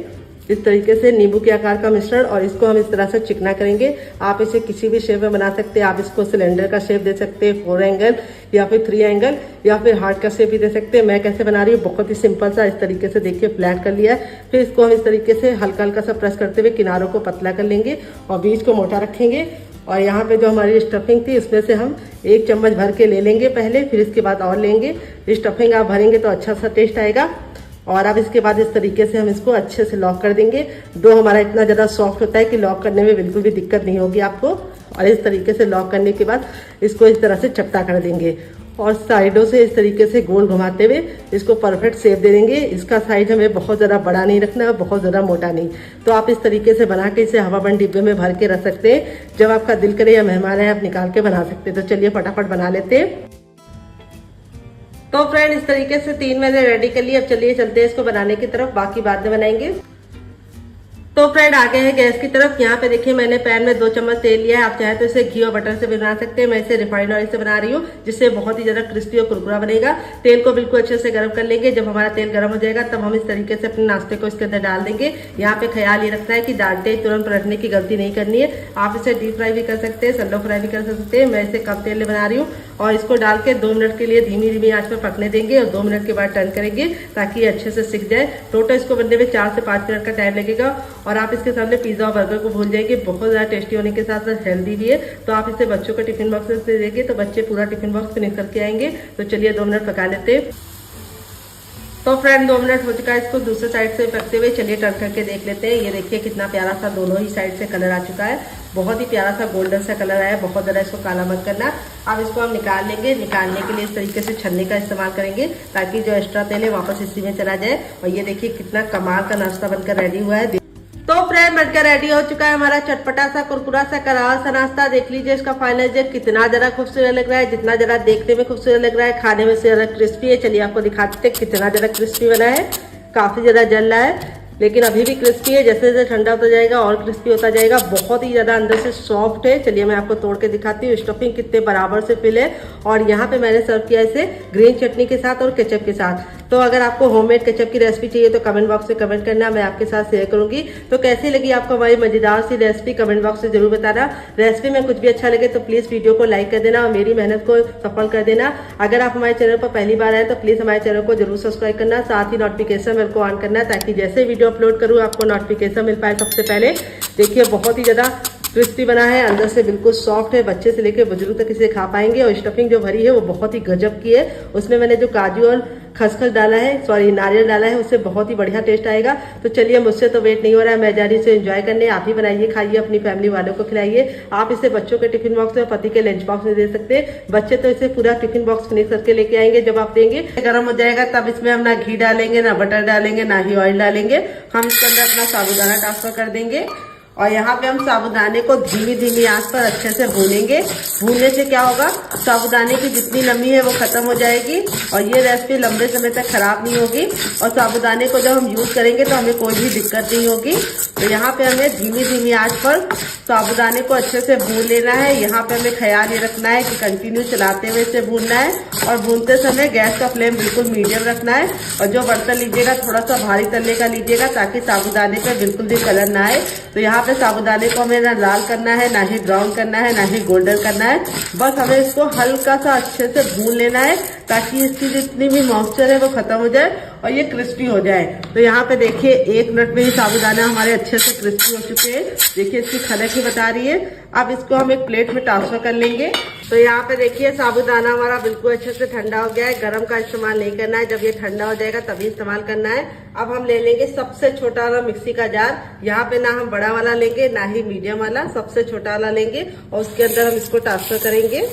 इस तरीके से नींबू के आकार का मिश्रण और इसको हम इस तरह से चिकना करेंगे। आप इसे किसी भी शेप में बना सकते हैं। आप इसको सिलेंडर का शेप दे सकते हैं, 4 एंगल या फिर 3 एंगल या फिर हार्ट का शेप भी दे सकते हैं। मैं कैसे बना रही हूँ बहुत ही सिंपल सा, इस तरीके से देखिए फ्लैट कर लिया है। फिर इसको हम इस तरीके से हल्का हल्का सा प्रेस करते हुए किनारों को पतला कर लेंगे और बीच को मोटा रखेंगे। और यहाँ पे जो हमारी स्टफिंग थी उसमें से हम 1 चम्मच भर के ले लेंगे पहले, फिर इसके बाद और लेंगे। स्टफिंग आप भरेंगे तो अच्छा सा टेस्ट आएगा। और अब इसके बाद इस तरीके से हम इसको अच्छे से लॉक कर देंगे। डो हमारा इतना ज़्यादा सॉफ्ट होता है कि लॉक करने में बिल्कुल भी दिक्कत नहीं होगी आपको। और इस तरीके से लॉक करने के बाद इसको इस तरह से चपटा कर देंगे और साइडों से इस तरीके से गोल घुमाते हुए इसको परफेक्ट शेप दे देंगे। इसका साइज हमें बहुत ज़्यादा बड़ा नहीं रखना है, बहुत ज़्यादा मोटा नहीं। तो आप इस तरीके से बना के इसे हवाबंद डिब्बे में भर के रख सकते हैं। जब आपका दिल करे या मेहमान है आप निकाल के बना सकते हैं। तो चलिए फटाफट बना लेते हैं। तो फ्रेंड इस तरीके से 3 मैंने रेडी कर लिया। अब चलिए चलते हैं इसको बनाने की तरफ, बाकी बाद में बनाएंगे। तो फ्रेंड आगे है गैस की तरफ। यहाँ पे देखिए मैंने पैन में 2 चम्मच तेल लिया है। आप चाहे तो इसे घी और बटर से भी बना सकते हैं। मैं इसे रिफाइंड ऑयल से बना रही हूँ, जिससे बहुत ही ज्यादा क्रिस्पी और कुरकुरा बनेगा। तेल को बिल्कुल अच्छे से गर्म कर लेंगे। जब हमारा तेल गर्म हो जाएगा तब हम इस तरीके से अपने नाश्ते को इसके अंदर डाल देंगे। यहाँ पे ख्याल ये रखना है कि डालते तुरंत पलटने की गलती नहीं करनी है। आप इसे डीप फ्राई भी कर सकते हैं, सैलो फ्राई भी कर सकते हैं। मैं इसे कम तेल में बना रही हूँ और इसको डाल के 2 मिनट के लिए धीमी धीमी आंच पर पकने देंगे और 2 मिनट के बाद टर्न करेंगे ताकि ये अच्छे से सिक जाए। टोटल इसको बनने में 4 से 5 मिनट का टाइम लगेगा। और आप इसके सामने पिज्जा और बर्गर को भूल जाएंगे। बहुत ज्यादा टेस्टी होने के साथ साथ हेल्दी भी है। तो आप इसे बच्चों को टिफिन बॉक्स में देंगे तो बच्चे पूरा टिफिन बॉक्स फिनिश करके आएंगे। तो चलिए 2 मिनट पका लेते हैं। तो फ्रेंड 2 मिनट हो चुका है। इसको दूसरे साइड से पकते हुए चलिए टर्न करके देख लेते हैं। ये देखिए कितना प्यारा सा दोनों ही साइड से कलर आ चुका है। बहुत ही प्यारा सा गोल्डन सा कलर आया। बहुत ज्यादा इसको काला मत करना। अब इसको हम निकाल लेंगे। निकालने के लिए इस तरीके से छन्नी का इस्तेमाल करेंगे ताकि जो एक्स्ट्रा तेल है वापस इसी में चला जाए। और ये देखिए कितना कमाल का नाश्ता बनकर रेडी हुआ है। तो फ्रेंड बनकर रेडी हो चुका है हमारा चटपटा सा कुरकुरा सा करारा सा नाश्ता। देख लीजिए इसका फाइनल जो कितना जरा खूबसूरत लग रहा है। जितना जरा देखने में खूबसूरत लग रहा है, खाने में से ज्यादा क्रिस्पी है। चलिए आपको दिखाते हैं कितना जरा क्रिस्पी बना है। काफी ज्यादा जल रहा है लेकिन अभी भी क्रिस्पी है। जैसे जैसे ठंडा होता जाएगा और क्रिस्पी होता जाएगा। बहुत ही ज्यादा अंदर से सॉफ्ट है। चलिए मैं आपको तोड़ के दिखाती हूँ स्टफिंग कितने बराबर से फिल है। और यहाँ पे मैंने सर्व किया इसे ग्रीन चटनी के साथ और केचप के साथ। तो अगर आपको होममेड केचप की रेसिपी चाहिए तो कमेंट बॉक्स में कमेंट करना, मैं आपके साथ शेयर करूंगी। तो कैसी लगी आपको हमारी मजेदार सी रेसिपी कमेंट बॉक्स में जरूर बताना। रेसिपी में कुछ भी अच्छा लगे तो प्लीज वीडियो को लाइक कर देना और मेरी मेहनत को सफल कर देना। अगर आप हमारे चैनल पर पहली बार आए तो प्लीज हमारे चैनल को जरूर सब्सक्राइब करना, साथ ही नोटिफिकेशन बेल को ऑन करना ताकि जैसे वीडियो अपलोड करूँ आपको नोटिफिकेशन मिल पाए सबसे पहले। देखिए बहुत ही ज्यादा क्रिस्पी बना है, अंदर से बिल्कुल सॉफ्ट है। बच्चे से लेकर बुजुर्ग तक इसे खा पाएंगे। और स्टफिंग जो भरी है वो बहुत ही गजब की है। उसमें मैंने जो काजू और खसखस डाला है, सॉरी नारियल डाला है, उससे बहुत ही बढ़िया टेस्ट आएगा। तो चलिए मुझसे तो वेट नहीं हो रहा है, मैं जा रही से एंजॉय करने। आप ही बनाइए, खाइए, अपनी फैमिली वालों को खिलाइए। आप इसे बच्चों के टिफिन बॉक्स में, पति के लंच बॉक्स में दे सकते हैं। बच्चे तो इसे पूरा टिफिन बॉक्स फिनिश करके लेके आएंगे। जब आप देंगे गर्म हो जाएगा तब इसमें हम ना घी डालेंगे, ना बटर डालेंगे, ना ही ऑयल डालेंगे। हम इसके अंदर अपना साबुदाना ट्रांसफर कर देंगे और यहाँ पे हम साबुदाने को धीमी धीमी आंच पर अच्छे से भूनेंगे। भूनने से क्या होगा, साबुदाने की जितनी नमी है वो खत्म हो जाएगी और ये रेसिपी लंबे समय तक खराब नहीं होगी। और साबुदाने को जब हम यूज करेंगे तो हमें कोई भी दिक्कत नहीं होगी। तो यहाँ पे हमें धीमी धीमी आंच पर साबुदाने को अच्छे से भून लेना है। यहाँ पे हमें ख्याल ये रखना है कि कंटिन्यू चलाते हुए इसे भूनना है और भूनते समय गैस का फ्लेम बिल्कुल मीडियम रखना है। और जो बर्तन लीजिएगा थोड़ा सा भारी तले का लीजिएगा ताकि साबुदाने पे बिल्कुल भी कलर ना आए। तो यहाँ पे साबुदाने को हमें ना लाल करना है, ना ही ब्राउन करना है, ना ही गोल्डन करना है। बस हमें इसको हल्का सा अच्छे से भून लेना है ताकि इसकी जितनी भी मॉइस्चर है वो खत्म हो जाए और ये क्रिस्पी हो जाए। तो यहाँ पे देखिए 1 मिनट में ही साबुदाना हमारे अच्छे से क्रिस्पी हो चुके हैं। देखिए इसकी खलक ही बता रही है। अब इसको हम एक प्लेट में ट्रांसफर कर लेंगे। तो यहाँ पे देखिए साबुदाना हमारा बिल्कुल अच्छे से ठंडा हो गया है। गरम का इस्तेमाल नहीं करना है, जब ये ठंडा हो जाएगा तभी इस्तेमाल करना है। अब हम ले लेंगे सबसे छोटा वाला मिक्सी का जार। यहाँ पे ना हम बड़ा वाला लेंगे ना ही मीडियम वाला, सबसे छोटा वाला लेंगे और उसके अंदर हम इसको ट्रांसफर करेंगे।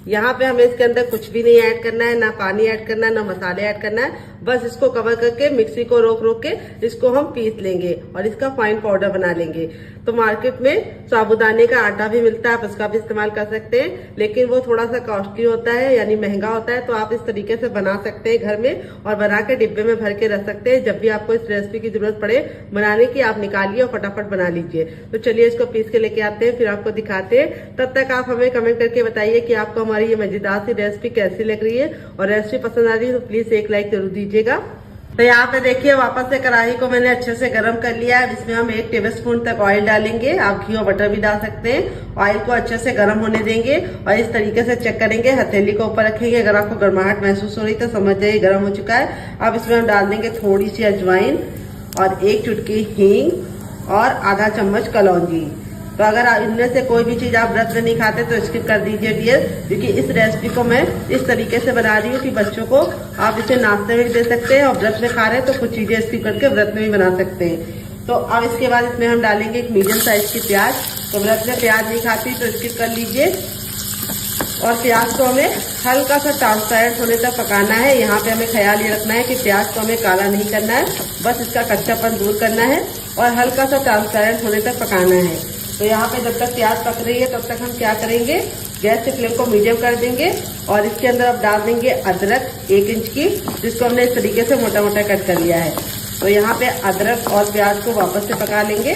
यहाँ पे हमें इसके अंदर कुछ भी नहीं ऐड करना है, ना पानी ऐड करना है, ना मसाले ऐड करना है। बस इसको कवर करके मिक्सी को रोक रोक के इसको हम पीस लेंगे और इसका फाइन पाउडर बना लेंगे। तो मार्केट में साबुदाने का आटा भी मिलता है, आप उसका भी इस्तेमाल कर सकते हैं, लेकिन वो थोड़ा सा कॉस्टली होता है, यानी महंगा होता है। तो आप इस तरीके से बना सकते हैं घर में और बना के डिब्बे में भर के रख सकते हैं। जब भी आपको इस रेसिपी की जरूरत पड़े बनाने की, आप निकालिए और फटाफट बना लीजिए। तो चलिए इसको पीस के लेके आते हैं, फिर आपको दिखाते हैं। तब तक आप हमें कमेंट करके बताइए कि आपको हमारी ये मजेदार सी रेसिपी कैसी लग रही है और रेसिपी पसंद आ रही है तो प्लीज एक लाइक जरूर दीजिएगा। तो यहाँ पे देखिए वापस से कढ़ाई को मैंने अच्छे से गर्म कर लिया है। इसमें हम 1 टेबलस्पून तक ऑयल डालेंगे। आप घी और बटर भी डाल सकते हैं। ऑयल को अच्छे से गर्म होने देंगे और इस तरीके से चेक करेंगे, हथेली को ऊपर रखेंगे। अगर आपको गर्माहट महसूस हो रही तो समझ जाइए गर्म हो चुका है। अब इसमें हम डाल देंगे थोड़ी सी अजवाइन और 1 चुटकी हींग और आधा चम्मच कलौंजी। तो अगर इनमें से कोई भी चीज आप व्रत में नहीं खाते तो स्किप कर दीजिए डियर, क्योंकि इस रेसिपी को मैं इस तरीके से बना रही हूँ कि बच्चों को आप इसे नाश्ते में भी दे सकते हैं और व्रत में खा रहे हैं तो कुछ चीजें स्किप करके व्रत में भी बना सकते हैं। तो अब इसके बाद इसमें हम डालेंगे एक मीडियम साइज की प्याज। तो व्रत में प्याज नहीं खाती तो स्किप कर लीजिए। और प्याज को हमें हल्का सा ट्रांसपेरेंट होने तक पकाना है। यहाँ पे हमें ख्याल ये रखना है कि प्याज को हमें काला नहीं करना है, बस इसका कच्चापन दूर करना है और हल्का सा ट्रांसपेरेंट होने तक पकाना है। तो यहाँ पे जब तक प्याज पक रही है तब तक हम क्या करेंगे, गैस की फ्लेम को मीडियम कर देंगे और इसके अंदर अब डाल देंगे अदरक 1 इंच की, जिसको हमने इस तरीके से मोटा मोटा कट कर लिया है। तो यहाँ पे अदरक और प्याज को वापस से पका लेंगे।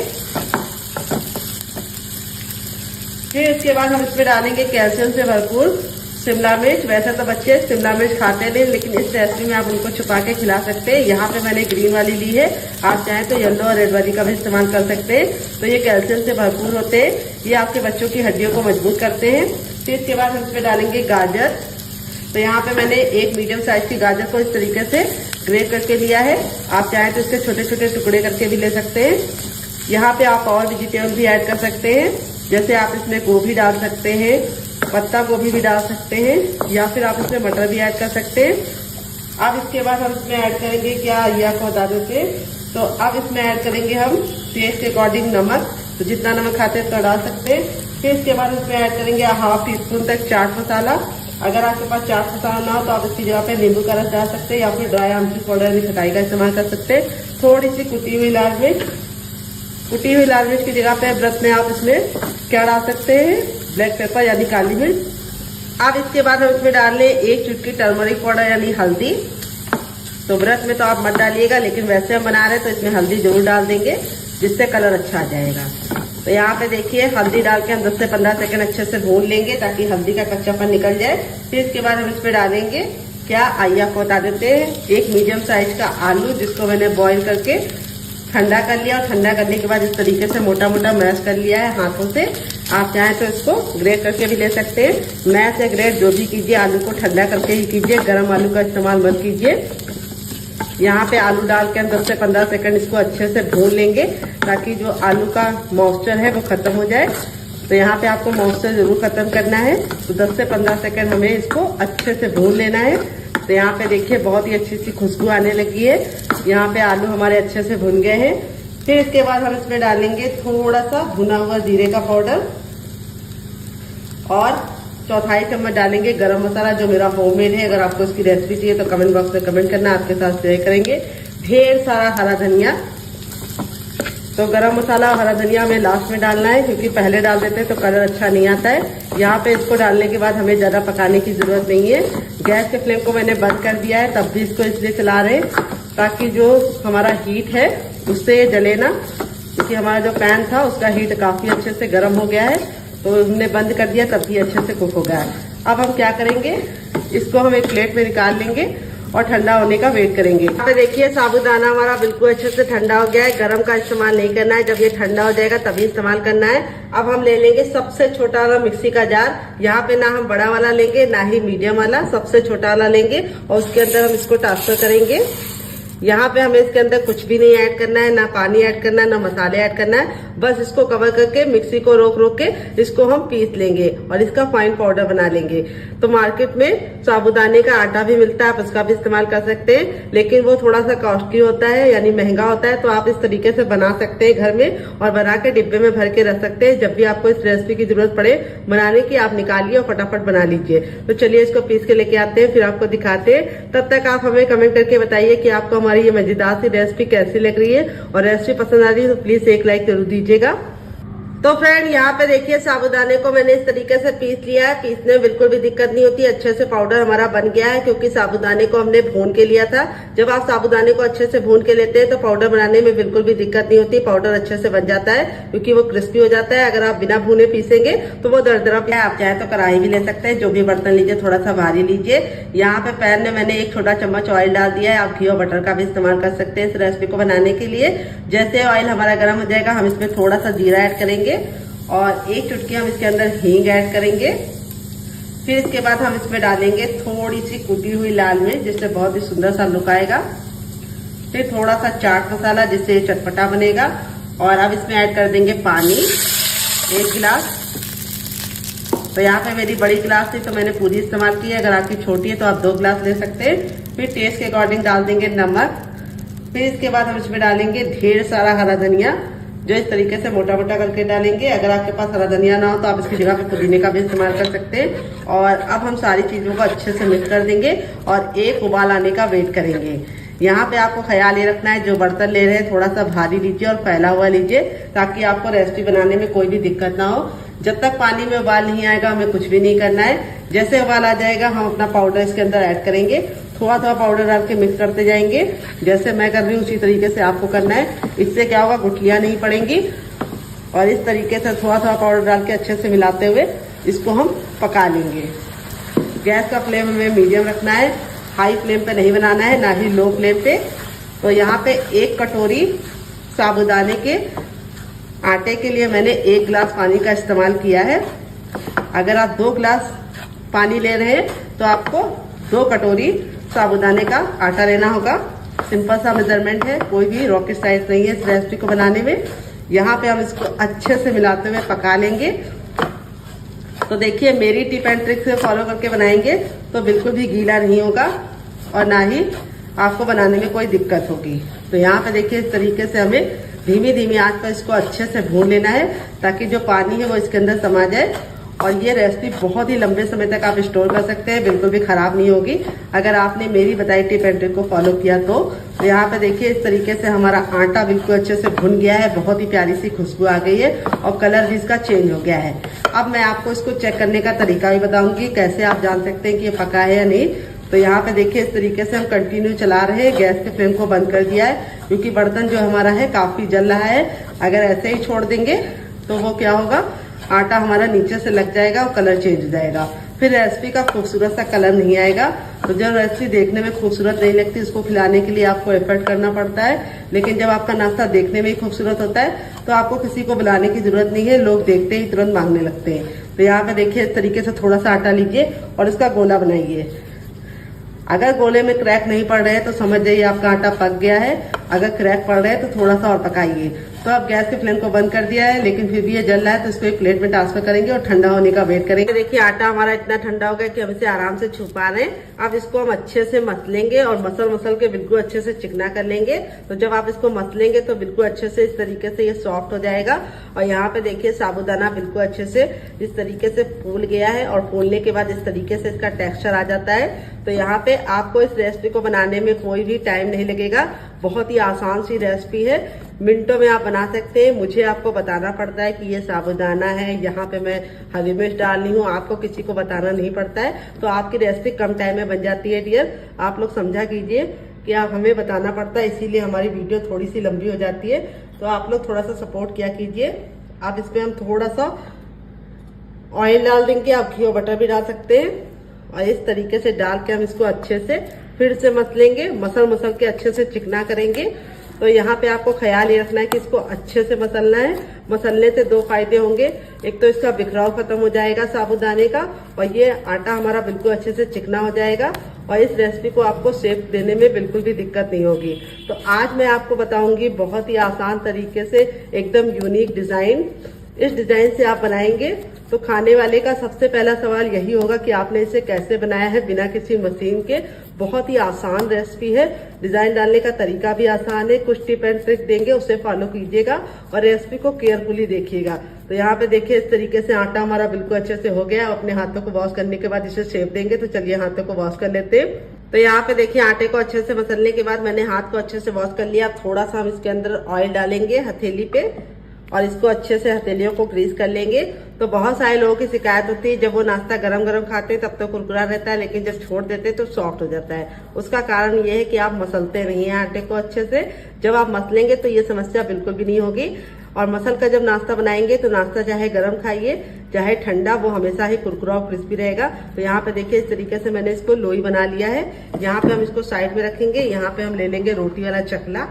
फिर इसके बाद हम इसमें डालेंगे कैल्शियम से भरपूर शिमला मिर्च। वैसे तो बच्चे शिमला मिर्च खाते नहीं, लेकिन इस रेसिपी में आप उनको छुपा के खिला सकते हैं। यहाँ पे मैंने ग्रीन वाली ली है, आप चाहें तो येलो और रेड वाली का भी इस्तेमाल कर सकते हैं। तो ये कैल्शियम से भरपूर होते हैं, ये आपके बच्चों की हड्डियों को मजबूत करते हैं। फिर इसके बाद हम इसमें डालेंगे गाजर। तो यहाँ पे मैंने एक मीडियम साइज की गाजर को इस तरीके से ग्रेट करके लिया है, आप चाहें तो इसके छोटे छोटे टुकड़े करके भी ले सकते हैं। यहाँ पे आप और वेजिटेबल भी ऐड कर सकते हैं, जैसे आप इसमें गोभी डाल सकते हैं, पत्ता गोभी भी डाल सकते हैं, या फिर आप इसमें मटर भी ऐड कर सकते हैं। अब इसके बाद हम इसमें ऐड करेंगे क्या, ये आपको बता देते। तो अब इसमें ऐड करेंगे हम टेस्ट के अकॉर्डिंग नमक। तो जितना नमक खाते हैं तो डाल सकते हैं। फिर इसके बाद इसमें ऐड करेंगे 1/2 टीस्पून तक चाट मसाला। अगर आपके पास चाट मसाला ना हो तो आप इसकी जगह पे नींबू का रस डाल सकते हैं, या फिर ड्राई आमचूर पाउडर भी खटाई का इस्तेमाल कर सकते हैं। थोड़ी सी कुटी हुई लाल मिर्च, कुटी हुई लाल मिर्च की जगह पे व्रत में आप इसमें क्या डाल सकते हैं, ब्लैक पेपर यानी काली मिर्च। अब इसके बाद हम इसमें डाल लें 1 चुटकी टर्मरिक पाउडर यानी हल्दी। तो व्रत में तो आप मत डालिएगा, लेकिन वैसे हम बना रहे हैं तो इसमें हल्दी जरूर डाल देंगे, जिससे कलर अच्छा आ जाएगा। तो यहाँ पे देखिए हल्दी डाल के हम 10 से 15 सेकंड अच्छे से भून लेंगे ताकि हल्दी का कच्चापन निकल जाए। फिर इसके बाद हम इसमें डालेंगे क्या, आइए आपको बता देते हैं, एक मीडियम साइज का आलू, जिसको मैंने बॉईल करके ठंडा कर लिया। और ठंडा करने के बाद इस तरीके से मोटा मोटा मैश कर लिया है हाथों से। आप चाहें तो इसको ग्रेट करके भी ले सकते हैं। मैश या ग्रेट जो भी कीजिए, आलू को ठंडा करके ही कीजिए, गर्म आलू का इस्तेमाल मत कीजिए। यहाँ पे आलू डाल के हम 10 से 15 सेकंड इसको अच्छे से भून लेंगे ताकि जो आलू का मॉइस्चर है वो खत्म हो जाए। तो यहाँ पे आपको मॉइस्चर जरूर खत्म करना है। तो 10 से 15 सेकंड हमें इसको अच्छे से भून लेना है। तो यहाँ पे देखिए बहुत ही अच्छी सी खुशबू आने लगी है। यहाँ पे आलू हमारे अच्छे से भुन गए हैं। फिर इसके बाद हम इसमें डालेंगे थोड़ा सा भुना हुआ जीरे का पाउडर और 1/4 चम्मच डालेंगे गरम मसाला, जो मेरा होममेड है। अगर आपको इसकी रेसिपी चाहिए तो कमेंट बॉक्स में कमेंट करना, आपके साथ शेयर करेंगे। ढेर सारा हरा धनिया। तो गरम मसाला और हरा धनिया हमें लास्ट में डालना है, क्योंकि पहले डाल देते हैं तो कलर अच्छा नहीं आता है। यहाँ पे इसको डालने के बाद हमें ज्यादा पकाने की जरूरत नहीं है। गैस के फ्लेम को मैंने बंद कर दिया है, तब भी इसको इसलिए चला रहे ताकि जो हमारा हीट है उससे ये जले ना, क्योंकि हमारा जो पैन था उसका हीट काफी अच्छे से गर्म हो गया है। तो हमने बंद कर दिया तब भी अच्छे से कुक हो गया है। अब हम क्या करेंगे, इसको हम एक प्लेट में निकाल लेंगे और ठंडा होने का वेट करेंगे। यहाँ पे देखिए साबूदाना हमारा बिल्कुल अच्छे से ठंडा हो गया है। गरम का इस्तेमाल नहीं करना है, जब ये ठंडा हो जाएगा तभी इस्तेमाल करना है। अब हम ले लेंगे सबसे छोटा वाला मिक्सी का जार। यहाँ पे ना हम बड़ा वाला लेंगे ना ही मीडियम वाला, सबसे छोटा वाला लेंगे और उसके अंदर हम इसको ट्रांसफर करेंगे। यहाँ पे हमें इसके अंदर कुछ भी नहीं ऐड करना है, ना पानी ऐड करना है, ना मसाले ऐड करना है। बस इसको कवर करके मिक्सी को रोक रोक के इसको हम पीस लेंगे और इसका फाइन पाउडर बना लेंगे। तो मार्केट में साबूदाने का आटा भी मिलता है, आप उसका भी इस्तेमाल कर सकते हैं, लेकिन वो थोड़ा सा कॉस्टली होता है, यानी महंगा होता है। तो आप इस तरीके से बना सकते हैं घर में और बना के डिब्बे में भर के रख सकते हैं। जब भी आपको इस रेसिपी की जरूरत पड़े बनाने की, आप निकालिए और फटाफट बना लीजिए। तो चलिए इसको पीस के लेके आते हैं, फिर आपको दिखाते हैं। तब तक आप हमें कमेंट करके बताइए कि आपको हमारी ये मजेदार सी रेसिपी कैसी लग रही है, और रेसिपी पसंद आ रही है तो प्लीज एक लाइक जरूर दीजिएगा। तो फ्रेंड यहाँ पे देखिए साबूदाने को मैंने इस तरीके से पीस लिया है। पीसने में बिल्कुल भी दिक्कत नहीं होती, अच्छे से पाउडर हमारा बन गया है, क्योंकि साबूदाने को हमने भून के लिया था। जब आप साबूदाने को अच्छे से भून के लेते हैं तो पाउडर बनाने में बिल्कुल भी दिक्कत नहीं होती, पाउडर अच्छे से बन जाता है क्योंकि वो क्रिस्पी हो जाता है। अगर आप बिना भूने पीसेंगे तो वो दरदरा है। आप चाहे तो कढ़ाई भी ले सकते हैं, जो भी बर्तन लीजिए थोड़ा सा भारी लीजिए। यहाँ पे पैन में मैंने 1 छोटा चम्मच ऑयल डाल दिया है, आप घी और बटर का भी इस्तेमाल कर सकते हैं इस रेसिपी को बनाने के लिए। जैसे ऑयल हमारा गर्म हो जाएगा हम इसमें थोड़ा सा जीरा ऐड करेंगे और 1 चुटकी हम इसके अंदर हींग ऐड करेंगे। फिर इसके बाद हम इसमें डालेंगे थोड़ी सी कुटी हुई लाल मिर्च, जिससे बहुत ही सुंदर सा लुक आएगा। फिर थोड़ा सा चाट मसाला, जिससे चटपटा बनेगा। और अब इसमें ऐड कर देंगे पानी। 1 गिलास। तो यहाँ पे मेरी बड़ी गिलास थी तो मैंने पूरी इस्तेमाल की है। अगर आपकी छोटी है तो आप 2 गिलास ले सकते हैं। फिर टेस्ट के अकॉर्डिंग डाल देंगे नमक। फिर इसके बाद हम इसमें डालेंगे ढेर सारा हरा धनिया, जो इस तरीके से मोटा मोटा करके डालेंगे। अगर आपके पास हरा धनिया ना हो तो आप इसकी जगह पे पुदीने का भी इस्तेमाल कर सकते हैं। और अब हम सारी चीज़ों को अच्छे से मिक्स कर देंगे और एक उबाल आने का वेट करेंगे। यहाँ पे आपको ख्याल ये रखना है, जो बर्तन ले रहे हैं थोड़ा सा भारी लीजिए और फैला हुआ लीजिए, ताकि आपको रेसिपी बनाने में कोई भी दिक्कत ना हो। जब तक पानी में उबाल नहीं आएगा हमें कुछ भी नहीं करना है। जैसे उबाल आ जाएगा हम अपना पाउडर इसके अंदर ऐड करेंगे। थोड़ा थोड़ा पाउडर डाल के मिक्स करते जाएंगे। जैसे मैं कर रही हूँ उसी तरीके से आपको करना है। इससे क्या होगा, गुठलियाँ नहीं पड़ेंगी। और इस तरीके से थोड़ा थोड़ा पाउडर डाल के अच्छे से मिलाते हुए इसको हम पका लेंगे। गैस का फ्लेम हमें मीडियम रखना है, हाई फ्लेम पे नहीं बनाना है, ना ही लो फ्लेम पे। तो यहाँ पे 1 कटोरी साबूदाने के आटे के लिए मैंने 1 गिलास पानी का इस्तेमाल किया है। अगर आप 2 गिलास पानी ले रहे हैं तो आपको 2 कटोरी साबूदाने का आटा लेना होगा। सिंपल सा मेजरमेंट है, कोई भी रॉकेट साइंस नहीं है इस रेसिपी को बनाने में। यहाँ पे हम इसको अच्छे से मिलाते हुए पका लेंगे। तो देखिए मेरी टिप एंड ट्रिक से फॉलो करके बनाएंगे तो बिल्कुल भी गीला नहीं होगा और ना ही आपको बनाने में कोई दिक्कत होगी। तो यहाँ पे देखिए इस तरीके से हमें धीमी धीमी आंच पर इसको अच्छे से भून लेना है, ताकि जो पानी है वो इसके अंदर समा जाए। और ये रेसिपी बहुत ही लंबे समय तक आप स्टोर कर सकते हैं, बिल्कुल भी खराब नहीं होगी अगर आपने मेरी बताई टिप एंड ट्रिक को फॉलो किया तो। यहाँ पे देखिए इस तरीके से हमारा आटा बिल्कुल अच्छे से भुन गया है, बहुत ही प्यारी सी खुशबू आ गई है और कलर भी इसका चेंज हो गया है। अब मैं आपको इसको चेक करने का तरीका भी बताऊंगी, कैसे आप जान सकते हैं कि ये पका है या नहीं। तो यहाँ पे देखिए इस तरीके से हम कंटिन्यू चला रहे हैं, गैस के फ्लेम को बंद कर दिया है, क्योंकि बर्तन जो हमारा है काफी जल रहा है। अगर ऐसे ही छोड़ देंगे तो वो क्या होगा, आटा हमारा नीचे से लग जाएगा और कलर चेंज हो जाएगा, फिर रेसिपी का खूबसूरत सा कलर नहीं आएगा। तो जब रेसिपी देखने में खूबसूरत नहीं लगती, इसको खिलाने के लिए आपको एफर्ट करना पड़ता है। लेकिन जब आपका नाश्ता देखने में ही खूबसूरत होता है तो आपको किसी को बुलाने की जरूरत नहीं है, लोग देखते ही तुरंत मांगने लगते हैं। तो यहाँ पे देखिए इस तरीके से थोड़ा सा आटा लीजिए और इसका गोला बनाइए। अगर गोले में क्रैक नहीं पड़ रहे हैं तो समझ जाइए आपका आटा पक गया है। अगर क्रैक पड़ रहे हैं तो थोड़ा सा और पकाइए। तो अब गैस के फ्लेम को बंद कर दिया है, लेकिन फिर भी ये जल रहा है तो इसको एक प्लेट में ट्रांसफर करेंगे और ठंडा होने का वेट करेंगे। देखिए आटा हमारा इतना ठंडा हो गया कि हम इसे आराम से छुपा रहे हैं। अब इसको हम अच्छे से मसलेंगे और मसल के बिल्कुल अच्छे से चिकना कर लेंगे। तो जब आप इसको मसलेंगे तो बिल्कुल अच्छे से इस तरीके से ये सॉफ्ट हो जाएगा। और यहाँ पे देखिए साबूदाना बिल्कुल अच्छे से इस तरीके से फूल गया है और फूलने के बाद इस तरीके से इसका टेक्सचर आ जाता है। तो यहाँ पे आपको इस रेसिपी को बनाने में कोई भी टाइम नहीं लगेगा, बहुत ही आसान सी रेसिपी है, मिनटों में आप बना सकते हैं। मुझे आपको बताना पड़ता है कि ये साबूदाना है, यहाँ पे मैं हरी मिर्च डाल रही हूँ, आपको किसी को बताना नहीं पड़ता है। तो आपकी रेसिपी कम टाइम में बन जाती है डियर। आप लोग समझा कीजिए कि आप हमें बताना पड़ता है, इसीलिए हमारी वीडियो थोड़ी सी लंबी हो जाती है। तो आप लोग थोड़ा सा सपोर्ट किया कीजिए। आप इसमें हम थोड़ा सा ऑयल डाल देंगे, आप घी और बटर भी डाल सकते हैं। और इस तरीके से डाल के हम इसको अच्छे से फिर से मसलेंगे, मसल के अच्छे से चिकना करेंगे। तो यहाँ पे आपको ख्याल ये रखना है कि इसको अच्छे से मसलना है। मसलने से 2 फायदे होंगे, एक तो इसका बिखराव खत्म हो जाएगा साबूदाने का, और ये आटा हमारा बिल्कुल अच्छे से चिकना हो जाएगा और इस रेसिपी को आपको शेप देने में बिल्कुल भी दिक्कत नहीं होगी। तो आज मैं आपको बताऊंगी बहुत ही आसान तरीके से एकदम यूनिक डिजाइन। इस डिजाइन से आप बनाएंगे तो खाने वाले का सबसे पहला सवाल यही होगा कि आपने इसे कैसे बनाया है बिना किसी मशीन के। बहुत ही आसान रेसिपी है, डिजाइन डालने का तरीका भी आसान है। कुछ टिप एंड ट्रिक देंगे, उसे फॉलो कीजिएगा और रेसिपी को केयरफुली देखिएगा। तो यहाँ पे देखिए इस तरीके से आटा हमारा बिल्कुल अच्छे से हो गया। अपने हाथों को वॉश करने के बाद इसे शेप देंगे। तो चलिए हाथों को वॉश कर लेते हैं। तो यहाँ पे देखिए आटे को अच्छे से मसलने के बाद मैंने हाथ को अच्छे से वॉश कर लिया। अब थोड़ा सा हम इसके अंदर ऑयल डालेंगे हथेली पे और इसको अच्छे से हथेलियों को ग्रीस कर लेंगे। तो बहुत सारे लोगों की शिकायत होती है, जब वो नाश्ता गरम गरम खाते हैं तब तो कुरकुरा रहता है, लेकिन जब छोड़ देते हैं तो सॉफ्ट हो जाता है। उसका कारण ये है कि आप मसलते नहीं हैं आटे को अच्छे से। जब आप मसलेंगे तो ये समस्या बिल्कुल भी नहीं होगी। और मसल का जब नाश्ता बनाएंगे तो नाश्ता चाहे गरम खाइए चाहे ठंडा, वो हमेशा ही कुरकुरा और क्रिस्पी रहेगा। तो यहाँ पे देखिए इस तरीके से मैंने इसको लोई बना लिया है। यहाँ पे हम इसको साइड में रखेंगे। यहाँ पे हम ले लेंगे रोटी वाला चकला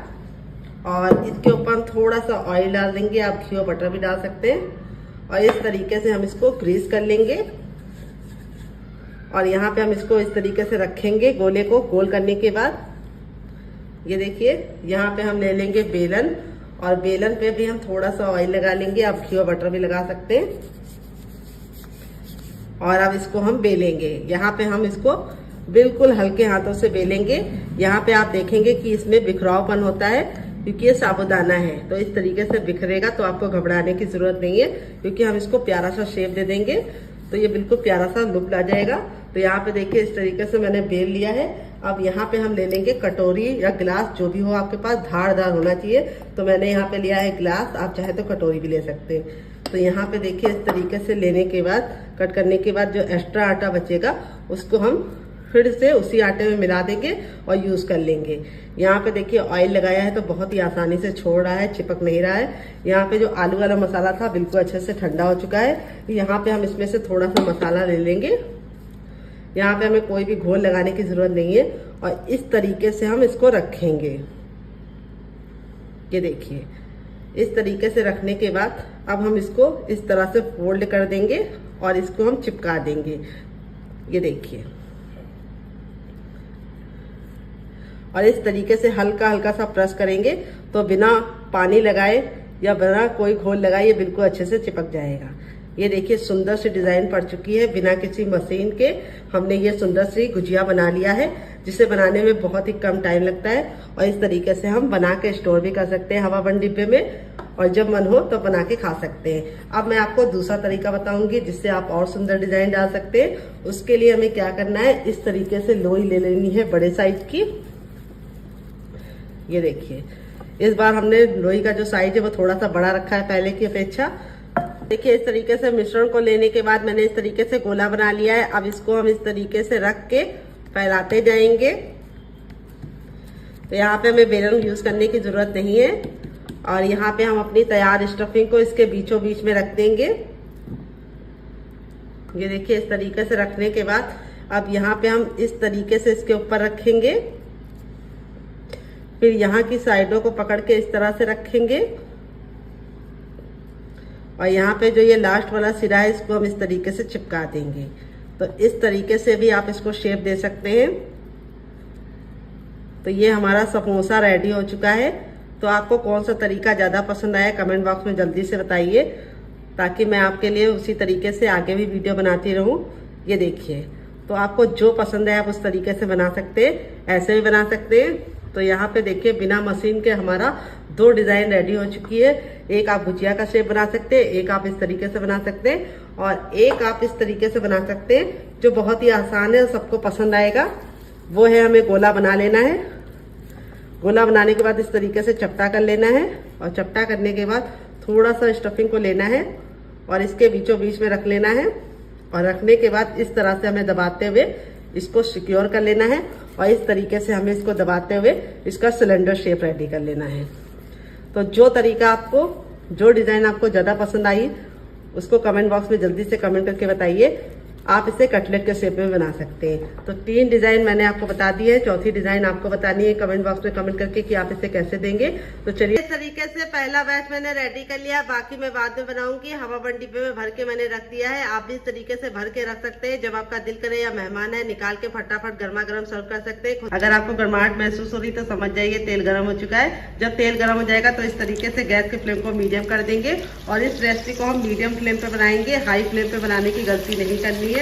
और इसके ऊपर हम थोड़ा सा ऑयल डाल देंगे, आप घी और बटर भी डाल सकते हैं। और इस तरीके से हम इसको ग्रीस कर लेंगे और यहाँ पे हम इसको इस तरीके से रखेंगे। गोले को गोल करने के बाद ये देखिए यहाँ पे हम ले लेंगे बेलन और बेलन पे भी हम थोड़ा सा ऑयल लगा लेंगे, आप घी और बटर भी लगा सकते हैं। और अब इसको हम बेलेंगे। यहाँ पे हम इसको बिल्कुल हल्के हाथों से बेलेंगे। यहाँ पे आप देखेंगे कि इसमें बिखरावपन होता है क्योंकि ये साबूदाना है, तो इस तरीके से बिखरेगा, तो आपको घबराने की जरूरत नहीं है क्योंकि हम इसको प्यारा सा शेप दे देंगे तो ये बिल्कुल प्यारा सा लुक आ जाएगा। तो यहाँ पे देखिए इस तरीके से मैंने बेल लिया है। अब यहाँ पे हम ले लेंगे कटोरी या गिलास, जो भी हो आपके पास, धारदार होना चाहिए। तो मैंने यहाँ पे लिया है गिलास, आप चाहे तो कटोरी भी ले सकते हैं। तो यहाँ पे देखिए इस तरीके से लेने के बाद, कट करने के बाद जो एक्स्ट्रा आटा बचेगा उसको हम फिर से उसी आटे में मिला देंगे और यूज कर लेंगे। यहाँ पे देखिए ऑयल लगाया है तो बहुत ही आसानी से छोड़ रहा है, चिपक नहीं रहा है। यहाँ पे जो आलू वाला मसाला था बिल्कुल अच्छे से ठंडा हो चुका है। यहाँ पे हम इसमें से थोड़ा सा मसाला ले लेंगे। यहाँ पे हमें कोई भी घोल लगाने की जरूरत नहीं है और इस तरीके से हम इसको रखेंगे। ये देखिए इस तरीके से रखने के बाद अब हम इसको इस तरह से फोल्ड कर देंगे और इसको हम चिपका देंगे। ये देखिए, और इस तरीके से हल्का हल्का सा प्रेस करेंगे तो बिना पानी लगाए या बिना कोई घोल लगाए ये बिल्कुल अच्छे से चिपक जाएगा। ये देखिए सुंदर सी डिजाइन पड़ चुकी है। बिना किसी मशीन के हमने ये सुंदर सी गुजिया बना लिया है, जिसे बनाने में बहुत ही कम टाइम लगता है। और इस तरीके से हम बना के स्टोर भी कर सकते हैं हवा बंद डिब्बे में, और जब मन हो तो बना के खा सकते हैं। अब मैं आपको दूसरा तरीका बताऊंगी जिससे आप और सुंदर डिजाइन डाल सकते हैं। उसके लिए हमें क्या करना है, इस तरीके से लोई ले लेनी है बड़े साइज की। ये देखिए इस बार हमने लोई का जो साइज है वो थोड़ा सा बड़ा रखा है पहले की अपेक्षा। देखिए इस तरीके से मिश्रण को लेने के बाद मैंने इस तरीके से गोला बना लिया है। अब इसको हम इस तरीके से रख के फैलाते जाएंगे। तो यहाँ पे हमें बेलन यूज करने की जरूरत नहीं है और यहाँ पे हम अपनी तैयार स्टफिंग को इसके बीचों बीच में रख देंगे। ये देखिए इस तरीके से रखने के बाद अब यहाँ पे हम इस तरीके से इसके ऊपर रखेंगे, फिर यहाँ की साइडों को पकड़ के इस तरह से रखेंगे और यहाँ पे जो ये लास्ट वाला सिरा है इसको हम इस तरीके से चिपका देंगे। तो इस तरीके से भी आप इसको शेप दे सकते हैं। तो ये हमारा समोसा रेडी हो चुका है। तो आपको कौन सा तरीका ज़्यादा पसंद आया कमेंट बॉक्स में जल्दी से बताइए, ताकि मैं आपके लिए उसी तरीके से आगे भी वीडियो बनाती रहूं। ये देखिए, तो आपको जो पसंद है आप उस तरीके से बना सकते हैं, ऐसे भी बना सकते हैं। तो यहाँ पे देखिए बिना मशीन के हमारा 2 डिजाइन रेडी हो चुकी है। एक आप गुजिया का शेप बना सकते हैं, एक आप इस तरीके से बना सकते हैं और एक आप इस तरीके से बना सकते हैं जो बहुत ही आसान है और सबको पसंद आएगा। वो है हमें गोला बना लेना है। गोला बनाने के बाद इस तरीके से चपटा कर लेना है और चपटा करने के बाद थोड़ा सा स्टफिंग को लेना है और इसके बीचों बीच में रख लेना है और रखने के बाद इस तरह से हमें दबाते हुए इसको सिक्योर कर लेना है और इस तरीके से हमें इसको दबाते हुए इसका सिलेंडर शेप रेडी कर लेना है। तो जो तरीका आपको, जो डिजाइन आपको ज्यादा पसंद आई उसको कमेंट बॉक्स में जल्दी से कमेंट करके बताइए। आप इसे कटलेट के शेप में बना सकते हैं। तो 3 डिजाइन मैंने आपको बता दी है, चौथी डिजाइन आपको बतानी है कमेंट बॉक्स में कमेंट करके कि आप इसे कैसे देंगे। तो चलिए इस तरीके से पहला बैच मैंने रेडी कर लिया, बाकी मैं बाद में बनाऊंगी। हवा बंद डिब्बे में भर के मैंने रख दिया है। आप भी इस तरीके से भर के रख सकते हैं। जब आपका दिल करे या मेहमान है निकाल के फटाफट गर्मा गर्म सर्व कर सकते हैं। अगर आपको गर्माहट महसूस हो रही तो समझ जाइए तेल गर्म हो चुका है। जब तेल गर्म हो जाएगा तो इस तरीके से गैस के फ्लेम को मीडियम कर देंगे और इस रेसिपी को हम मीडियम फ्लेम पे बनाएंगे। हाई फ्लेम पे बनाने की गलती नहीं करनी है,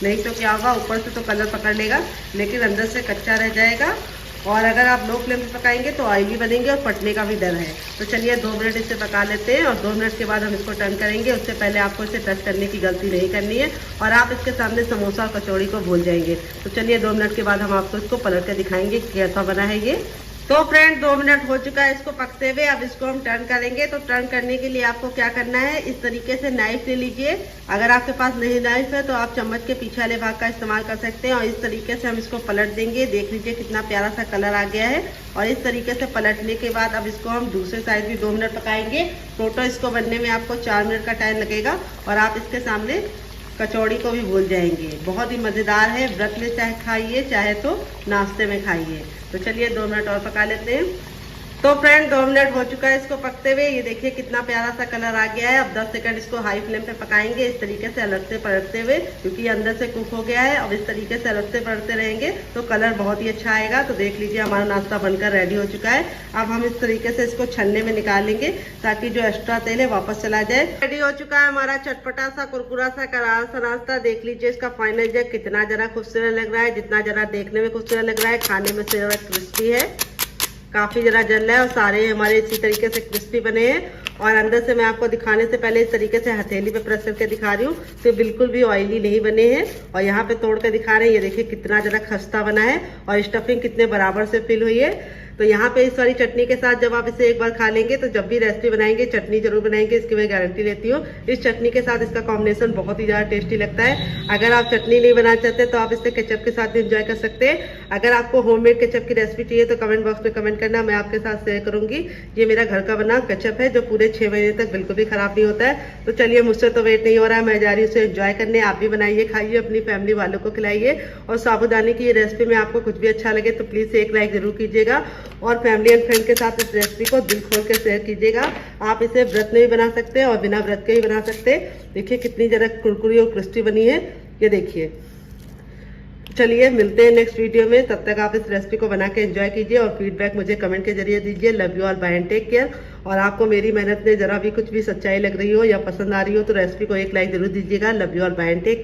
नहीं तो क्या होगा, ऊपर से तो कलर पकड़ लेगा लेकिन अंदर से कच्चा रह जाएगा। और अगर आप लो फ्लेम पे पकाएंगे तो ऑयली बनेंगे और फटने का भी डर है। तो चलिए 2 मिनट इसे पका लेते हैं और 2 मिनट के बाद हम इसको टर्न करेंगे। उससे पहले आपको इसे टच करने की गलती नहीं करनी है और आप इसके सामने समोसा और कचौड़ी को भूल जाएंगे। तो चलिए 2 मिनट के बाद हम आपको इसको पलट कर दिखाएंगे कैसा बना है ये। तो फ्रेंड 2 मिनट हो चुका है इसको पकते हुए। अब इसको हम टर्न करेंगे। तो टर्न करने के लिए आपको क्या करना है, इस तरीके से नाइफ ले लीजिए। अगर आपके पास नहीं नाइफ है तो आप चम्मच के पीछे वाले भाग का इस्तेमाल कर सकते हैं और इस तरीके से हम इसको पलट देंगे। देख लीजिए कितना प्यारा सा कलर आ गया है। और इस तरीके से पलटने के बाद अब इसको हम दूसरे साइड भी 2 मिनट पकाएंगे। टोटल इसको बनने में आपको 4 मिनट का टाइम लगेगा और आप इसके सामने कचौड़ी को भी भूल जाएंगे। बहुत ही मजेदार है, व्रत में चाहे खाइए चाहे तो नाश्ते में खाइए। तो चलिए 2 मिनट और पका लेते हैं। तो फ्रेंड 2 मिनट हो चुका है इसको पकते हुए। ये देखिए कितना प्यारा सा कलर आ गया है। अब 10 सेकंड इसको हाई फ्लेम पे पकाएंगे इस तरीके से अलग से पलटते हुए, क्योंकि ये अंदर से कुक हो गया है। अब इस तरीके से अलग से पलटते रहेंगे तो कलर बहुत ही अच्छा आएगा। तो देख लीजिए हमारा नाश्ता बनकर रेडी हो चुका है। अब हम इस तरीके से इसको छन्ने में निकाल लेंगे ताकि जो एक्स्ट्रा तेल है वापस चला जाए। रेडी हो चुका है हमारा चटपटा सा कुरकुरा सा करारा सा नाश्ता। देख लीजिए इसका फाइनल जग कितना जरा खूबसूरत लग रहा है, जितना जरा देखने में खूबसूरत लग रहा है खाने में से क्रिस्पी है। काफी जरा जल रहा है और सारे हमारे इसी तरीके से क्रिस्पी बने हैं। और अंदर से मैं आपको दिखाने से पहले इस तरीके से हथेली पे प्रेस करके दिखा रही हूँ तो बिल्कुल भी ऑयली नहीं बने हैं। और यहाँ पे तोड़ के दिखा रहे हैं, ये देखिए कितना जरा खस्ता बना है और स्टफिंग कितने बराबर से फिल हुई है। तो यहाँ पे इस वाली चटनी के साथ जब आप इसे एक बार खा लेंगे तो जब भी रेसिपी बनाएंगे चटनी जरूर बनाएंगे, इसकी मैं गारंटी लेती हूँ। इस चटनी के साथ इसका कॉम्बिनेशन बहुत ही ज़्यादा टेस्टी लगता है। अगर आप चटनी नहीं बनाना चाहते तो आप इसे केचप के साथ भी इंजॉय कर सकते हैं। अगर आपको होममेड केचप की रेसिपी चाहिए तो कमेंट बॉक्स में कमेंट करना, मैं आपके साथ शेयर करूंगी। ये मेरा घर का बना केचप है जो पूरे 6 महीने तक बिल्कुल भी खराब नहीं होता है। तो चलिए मुझसे तो वेट नहीं हो रहा है, मैं जा रही हूँ उसे एंजॉय करने। आप भी बनाइए, खाइए, अपनी फैमिली वालों को खिलाइए। और साबूदाने की ये रेसिपी में आपको कुछ भी अच्छा लगे तो प्लीज़ एक लाइक जरूर कीजिएगा और फैमिली एंड फ्रेंड के साथ इस रेसिपी को दिल खोल के शेयर कीजिएगा। आप इसे व्रत में भी बना सकते हैं और बिना व्रत के भी बना सकते हैं। देखिए कितनी जरा कुरकुरी और क्रिस्पी बनी है, ये देखिए। चलिए मिलते हैं नेक्स्ट वीडियो में, तब तक आप इस रेसिपी को बना के एंजॉय कीजिए और फीडबैक मुझे कमेंट के जरिए दीजिए। Love you all, bye and take care. और आपको मेरी मेहनत में जरा भी कुछ भी सच्चाई लग रही हो या पसंद आ रही हो तो रेसिपी को एक लाइक जरूर दीजिएगा। Love you all, bye and take care.